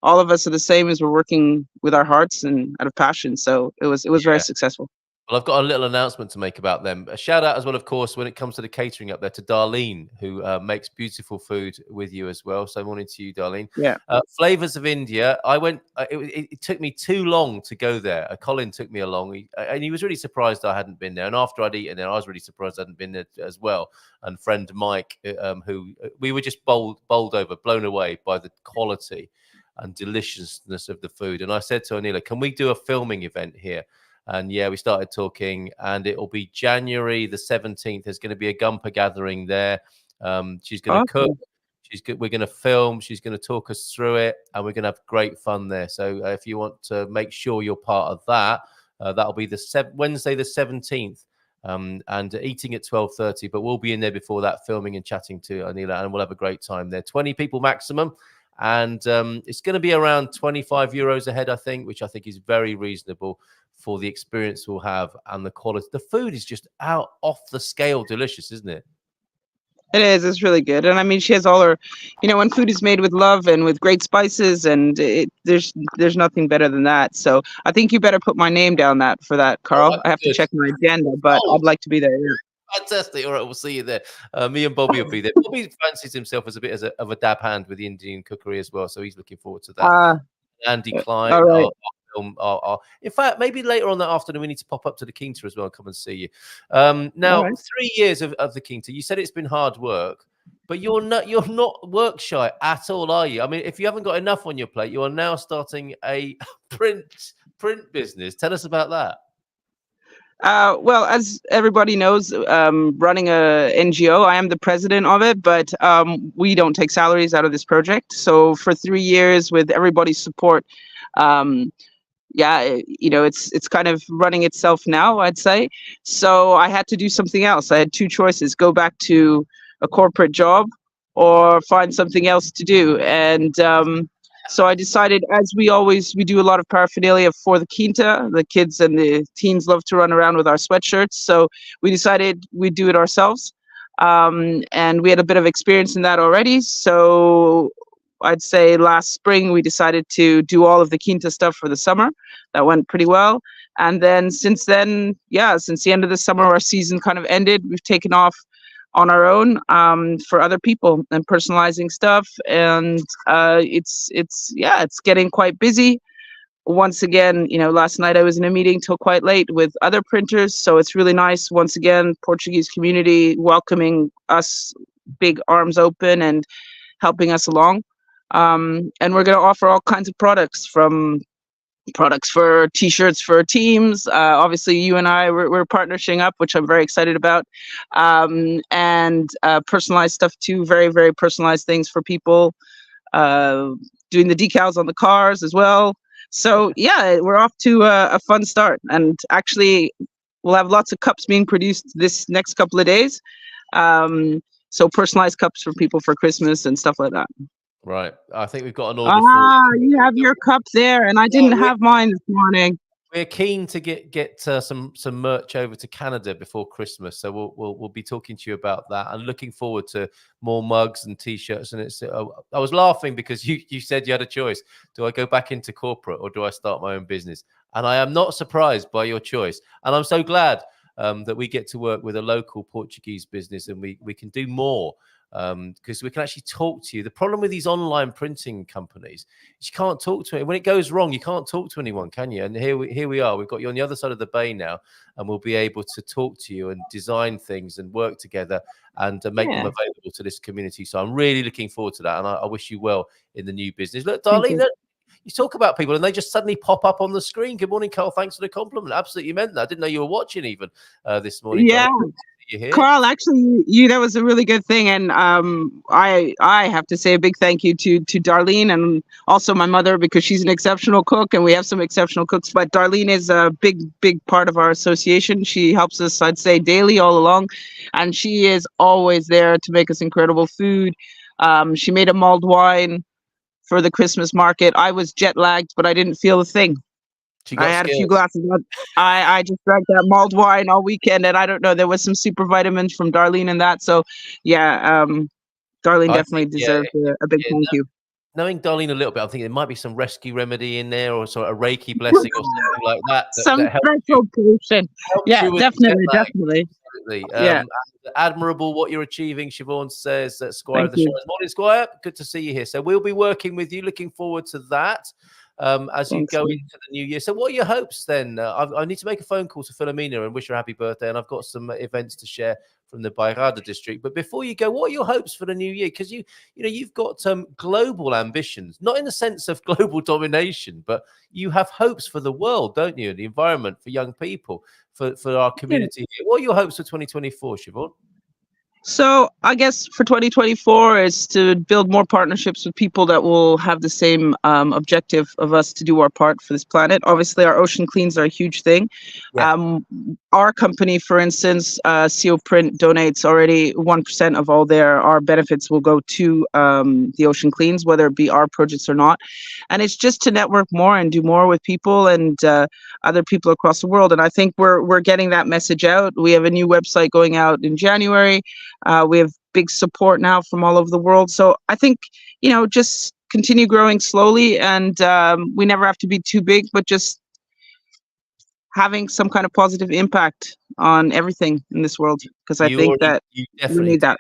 all of us are the same, as we're working with our hearts and out of passion. So it was very successful. Well, I've got a little announcement to make about them. A shout out as well, of course, when it comes to the catering up there, to Darlene, who makes beautiful food with you as well. So morning to you, Darlene. Yeah. Flavors of India. I went. It took me too long to go there. Colin took me along, and he was really surprised I hadn't been there. And after I'd eaten there, I was really surprised I hadn't been there as well. And friend Mike, who we were just bowled over, blown away by the quality and deliciousness of the food. And I said to Anila, can we do a filming event here? And yeah, we started talking, and it will be January the 17th. There's going to be a Gumper gathering there. She's going to cook. We're going to film. She's going to talk us through it, and we're going to have great fun there. So if you want to make sure you're part of that, that'll be Wednesday the 17th, and eating at 12:30. But we'll be in there before that, filming and chatting to Anila, and we'll have a great time there. 20 people maximum. And it's going to be around 25 euros a head, I think, which I think is very reasonable for the experience we'll have and the quality. The food is just off the scale delicious, isn't it? It is. It's really good. And I mean, she has all her, when food is made with love and with great spices, and there's nothing better than that. So I think you better put my name down for that, Carl. I have to check my agenda, but I'd like to be there. Yeah. Fantastic. All right, we'll see you there. Me and Bobby will be there. Bobby fancies himself as a bit of a dab hand with the Indian cookery as well, so he's looking forward to that. Andy Klein, all right. In fact, maybe later on that afternoon we need to pop up to the Quinta as well and come and see you. Now, 3 years of the Quinta. You said it's been hard work, but you're not work shy at all, are you? I mean, if you haven't got enough on your plate, you are now starting a print business. Tell us about that. Well, as everybody knows, running a NGO, I am the president of it, but we don't take salaries out of this project. So for 3 years, with everybody's support, it's kind of running itself now, I'd say. So I had to do something else. I had two choices: go back to a corporate job or find something else to do. And so I decided, as we do a lot of paraphernalia for the Quinta. The kids and the teens love to run around with our sweatshirts. So we decided we'd do it ourselves. And we had a bit of experience in that already. So I'd say last spring, we decided to do all of the Quinta stuff for the summer. That went pretty well. And then since the end of the summer, our season kind of ended. We've taken off on our own for other people and personalizing stuff, and it's getting quite busy. Once again, last night I was in a meeting till quite late with other printers, so it's really nice. Once again, Portuguese community welcoming us, big arms open and helping us along. And we're going to offer all kinds of products, from products for t-shirts for teams. Obviously, you and I, we're partnering up, which I'm very excited about. And personalized stuff too, very, very personalized things for people. Doing the decals on the cars as well. So yeah, we're off to a fun start. And actually, we'll have lots of cups being produced this next couple of days. So personalized cups for people for Christmas and stuff like that. Right. I think we've got an order for you have your cup there, and I didn't have mine this morning. We're keen to get some merch over to Canada before Christmas, so we'll be talking to you about that, and looking forward to more mugs and T-shirts. And it's I was laughing because you said you had a choice: do I go back into corporate or do I start my own business? And I am not surprised by your choice, and I'm so glad that we get to work with a local Portuguese business, and we can do more. Because we can actually talk to you. The problem with these online printing companies is you can't talk to it. When it goes wrong, you can't talk to anyone, can you? And here we are. We've got you on the other side of the bay now, and we'll be able to talk to you and design things and work together and make them available to this community. So I'm really looking forward to that, and I wish you well in the new business. Look, Darlene, you talk about people and they just suddenly pop up on the screen. Good morning, Carl. Thanks for the compliment. Absolutely meant that. I didn't know you were watching even this morning. Yeah. Carl, actually, that was a really good thing, and I have to say a big thank you to Darlene and also my mother, because she's an exceptional cook, and we have some exceptional cooks. But Darlene is a big part of our association. She helps us, I'd say, daily all along, and she is always there to make us incredible food. She made a mulled wine for the Christmas market. I was jet lagged, but I didn't feel a thing. I had a few glasses. I just drank that mulled wine all weekend, and I don't know, there was some super vitamins from Darlene in that. So yeah, Darlene definitely deserves a big thank you. Knowing Darlene a little bit, I'm thinking there might be some rescue remedy in there, or sort of a Reiki blessing or something like that. Some special potion. Yeah, definitely. Yeah. Admirable what you're achieving, Siobhan says. Squire of the show. Morning, Squire. Good to see you here. So we'll be working with you. Looking forward to that. As you go into the new year. So what are your hopes then? I need to make a phone call to Philomena and wish her a happy birthday, and I've got some events to share from the Bairrada district. But before you go, what are your hopes for the new year? Because you've got global ambitions, not in the sense of global domination, but you have hopes for the world, don't you? The environment, for young people, for our community. What are your hopes for 2024, Siobhan? So I guess for 2024 is to build more partnerships with people that will have the same objective of us to do our part for this planet. Obviously, our ocean cleans are a huge thing. Yeah. Our company, for instance, CO Print donates already 1% of all our benefits will go to the ocean cleans, whether it be our projects or not. And it's just to network more and do more with people and other people across the world. And I think we're getting that message out. We have a new website going out in January. We have big support now from all over the world. So I think, just continue growing slowly, and we never have to be too big, but just having some kind of positive impact on everything in this world. Because I think that you definitely need that.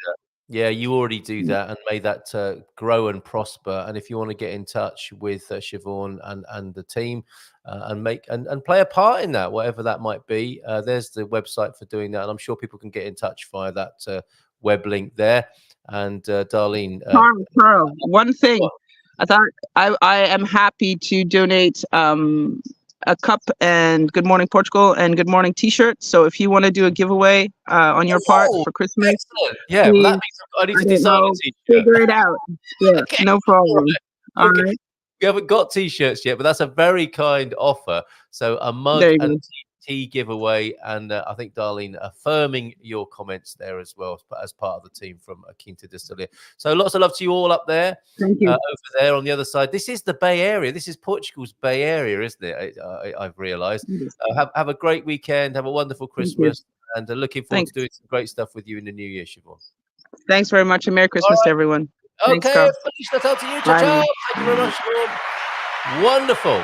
Yeah, you already do that, and may that grow and prosper. And if you want to get in touch with Siobhan and the team and play a part in that, whatever that might be, there's the website for doing that. And I'm sure people can get in touch via that web link there. And Darlene, Carl, one thing, I thought I am happy to donate a cup and Good Morning Portugal and Good Morning T-shirt. So if you want to do a giveaway on your part for Christmas, yeah, well, that means I need to design a T-shirt. Figure it out. Yeah, okay, no problem. All right. We haven't got T-shirts yet, but that's a very kind offer. So a mug and tea giveaway, and I think Darlene affirming your comments there as well as part of the team from Quinta Distillery. So lots of love to you all up there. Thank you. Over there on the other side. This is the Bay Area. This is Portugal's Bay Area, isn't it? I've realised. Have a great weekend. Have a wonderful Christmas, and looking forward to doing some great stuff with you in the new year, Siobhan. Thanks very much, and Merry Christmas to everyone. Okay, Felicia, that's out to you. Ciao, ciao. Thank you very much, Siobhan. Wonderful.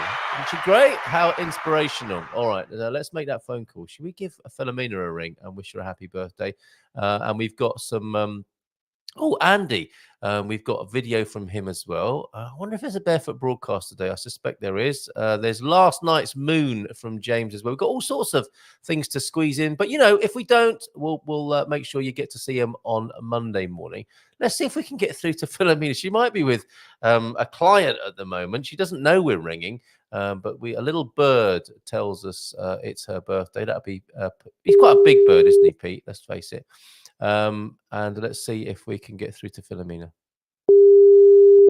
Great. How inspirational. All right. Let's make that phone call. Should we give Philomena a ring and wish her a happy birthday? And we've got some... Andy. We've got a video from him as well. I wonder if there's a barefoot broadcast today. I suspect there is. There's last night's moon from James as well. We've got all sorts of things to squeeze in. But, if we don't, we'll make sure you get to see him on Monday morning. Let's see if we can get through to Philomena. She might be with a client at the moment. She doesn't know we're ringing. But a little bird tells us it's her birthday. That'll be... he's quite a big bird, isn't he, Pete? Let's face it. And let's see if we can get through to Philomena.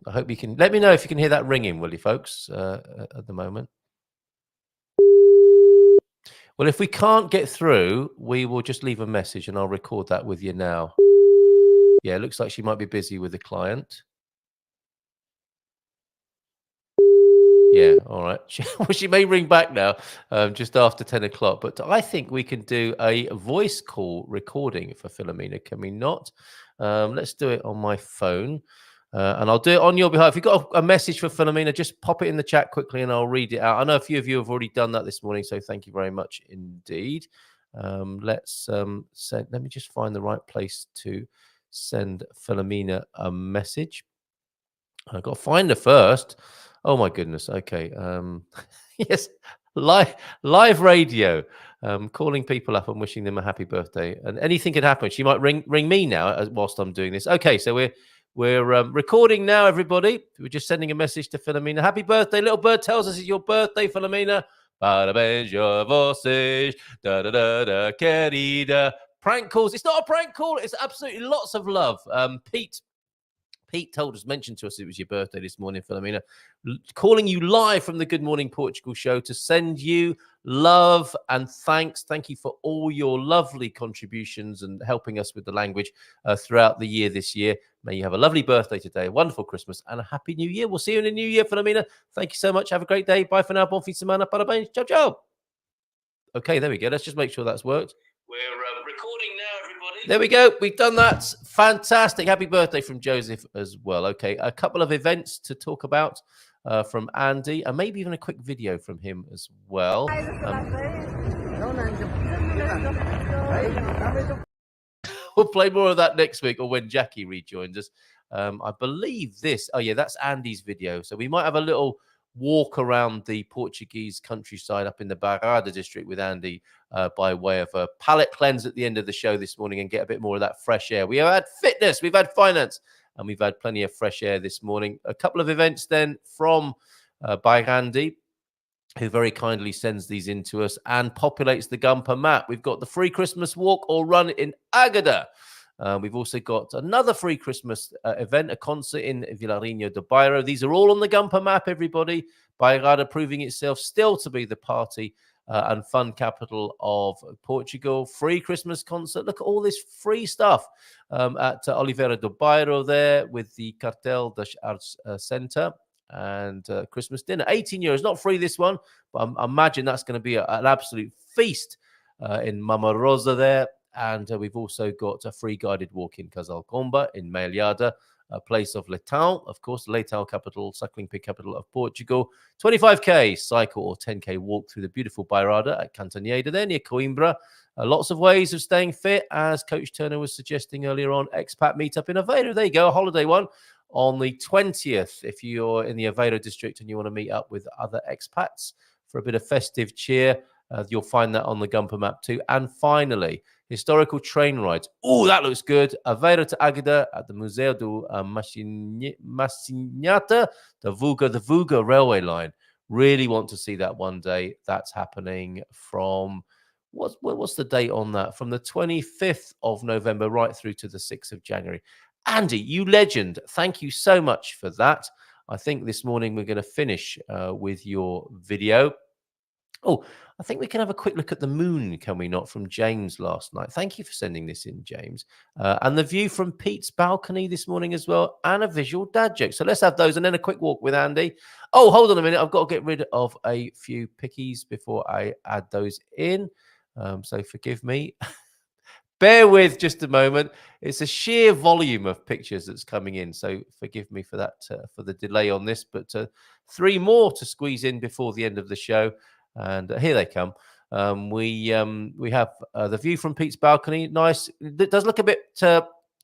I hope you can. Let me know if you can hear that ringing, will you, folks, at the moment? Well, if we can't get through, we will just leave a message and I'll record that with you now. Yeah, it looks like she might be busy with a client. Yeah, all right. She may ring back now just after 10 o'clock, but I think we can do a voice call recording for Philomena, can we not? Let's do it on my phone. And I'll do it on your behalf. If you've got a message for Philomena, just pop it in the chat quickly and I'll read it out. I know a few of you have already done that this morning, so thank you very much indeed. Let's send, let me just find the right place to send Philomena a message. I've got to find her first. Oh my goodness. Okay. Yes, live radio. Calling people up and wishing them a happy birthday. And anything could happen. She might ring me now whilst I'm doing this. Okay, so we're recording now, everybody. We're just sending a message to Philomena. Happy birthday. Little bird tells us it's your birthday, Philomena. Parabéns a vocês. Da da da da querida. Prank calls. It's not a prank call. It's absolutely lots of love. Pete mentioned to us it was your birthday this morning, Philomena. Calling you live from the Good Morning Portugal show to send you love and thanks. Thank you for all your lovely contributions and helping us with the language throughout the year this year. May you have a lovely birthday today, a wonderful Christmas, and a happy new year. We'll see you in the new year, Philomena. Thank you so much. Have a great day. Bye for now. Bon fin de semana. Parabéns. Ciao, ciao. Okay, there we go. Let's just make sure that's worked. We're recording now, everybody. There we go. We've done that. Fantastic. Happy birthday from Joseph as well. Okay, a couple of events to talk about from Andy, and maybe even a quick video from him as well. We'll play more of that next week or when Jackie rejoins us. I believe this. Oh, yeah, that's Andy's video. So we might have a little walk around the Portuguese countryside up in the Bairrada district with Andy by way of a palate cleanse at the end of the show this morning and get a bit more of that fresh air. We have had fitness, we've had finance, and we've had plenty of fresh air this morning. A couple of events then from by Andy, who very kindly sends these in to us and populates the Gumper map. We've got the free Christmas walk or run in Águeda. We've also got another free Christmas event, a concert in Vilarinho do Bairro. These are all on the Gumper map, everybody. Bairrada proving itself still to be the party and fun capital of Portugal. Free Christmas concert. Look at all this free stuff at Oliveira do Bairro there with the Cartel das Artes Centre and Christmas dinner. 18 euros, not free this one, but I imagine that's going to be an absolute feast in Mama Rosa there. And we've also got a free guided walk in Casalcomba in Melhada, a place of Leitão, of course, Leitão capital, suckling pig capital of Portugal. 25k cycle or 10k walk through the beautiful Bairrada at Cantanhede there near Coimbra. Lots of ways of staying fit, as Coach Turner was suggesting earlier on. Expat meetup in Aveiro. There you go, a holiday one on the 20th. If you're in the Aveiro district and you want to meet up with other expats for a bit of festive cheer, you'll find that on the Gumper map too. And finally, historical train rides. Oh, that looks good. Aveiro to Águeda at the Museu do Massinhata, the Vuga railway line. Really want to see that one day. That's happening from, what's the date on that? From the 25th of November right through to the 6th of January. Andy, you legend. Thank you so much for that. I think this morning we're going to finish with your video. Oh, I think we can have a quick look at the moon, can we not, from James last night. Thank you for sending this in, James. And the view from Pete's balcony this morning as well, and a visual dad joke. So let's have those, and then a quick walk with Andy. Oh, hold on a minute. I've got to get rid of a few pickies before I add those in. So forgive me. Bear with just a moment. It's a sheer volume of pictures that's coming in. So forgive me for that, for the delay on this. But 3 more to squeeze in before the end of the show. And here they come. We have the view from Pete's balcony. Nice. It does look a bit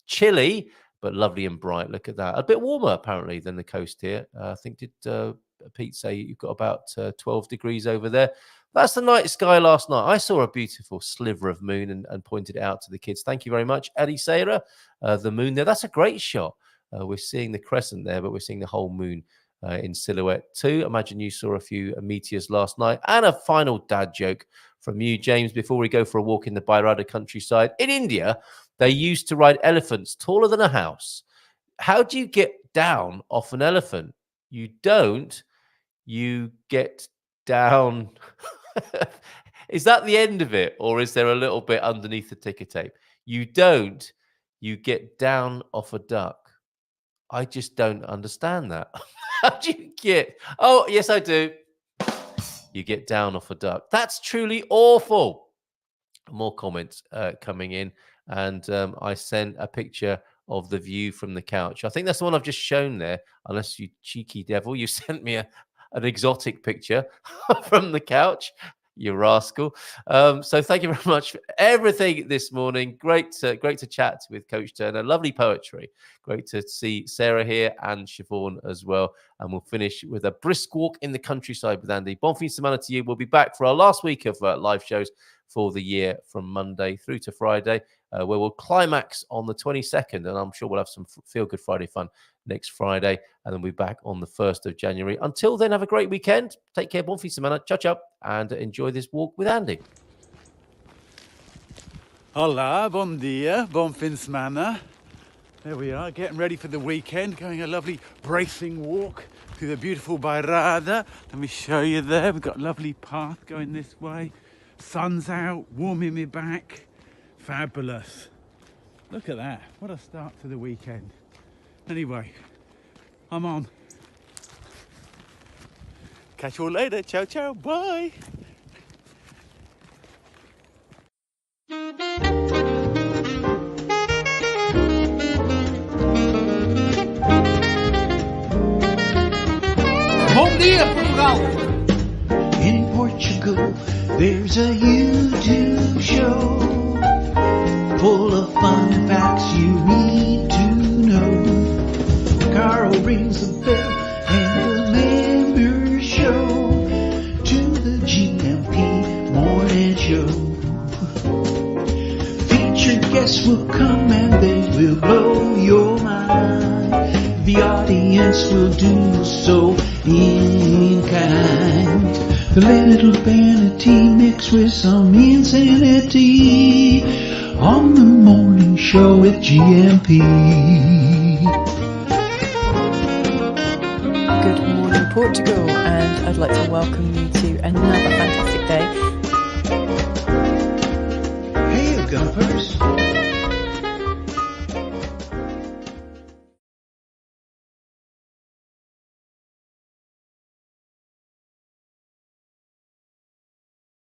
chilly, but lovely and bright. Look at that. A bit warmer, apparently, than the coast here. I think, did Pete say you've got about 12 degrees over there? That's the night sky last night. I saw a beautiful sliver of moon and pointed it out to the kids. Thank you very much, Eddie Sarah. The moon there. That's a great shot. We're seeing the crescent there, but we're seeing the whole moon in silhouette too. Imagine you saw a few meteors last night. And a final dad joke from you, James, before we go for a walk in the Bairrada countryside. In India, they used to ride elephants taller than a house. How do you get down off an elephant? You don't. You get down. Is that the end of it, or is there a little bit underneath the ticker tape? You don't. You get down off a duck. I just don't understand that. How do you get? Oh, yes, I do. You get down off a duck. That's truly awful. More comments coming in, and I sent a picture of the view from the couch. I think that's the one I've just shown there. Unless you cheeky devil, you sent me an exotic picture from the couch. You rascal. So thank you very much for everything this morning. Great to chat with Coach Turner. Lovely poetry. Great to see Sarah here and Siobhan as well. And we'll finish with a brisk walk in the countryside with Andy. Bon fin de semana to you. We'll be back for our last week of live shows for the year from Monday through to Friday, where we'll climax on the 22nd. And I'm sure we'll have some Feel Good Friday fun next Friday. And then we'll be back on the 1st of January. Until then, have a great weekend. Take care. Bon fin de semana. Ciao, ciao. And enjoy this walk with Andy. Hola, bon dia, bon fin de semana. There we are, getting ready for the weekend, going a lovely bracing walk through the beautiful Bairrada. Let me show you there. We've got a lovely path going this way. Sun's out, warming me back. Fabulous. Look at that. What a start to the weekend. Anyway, I'm on. Catch you all later. Ciao, ciao. Bye. Bom dia, Portugal! In Portugal, there's a YouTube show full of fun facts you need to know. Carl rings the bell and the members show to the GMP morning show. Featured guests will come and they will blow your mind. The audience will do so in kind. The little vanity mixed with some insanity on the morning show with GMP. Good morning, Portugal, and I'd like to welcome you to another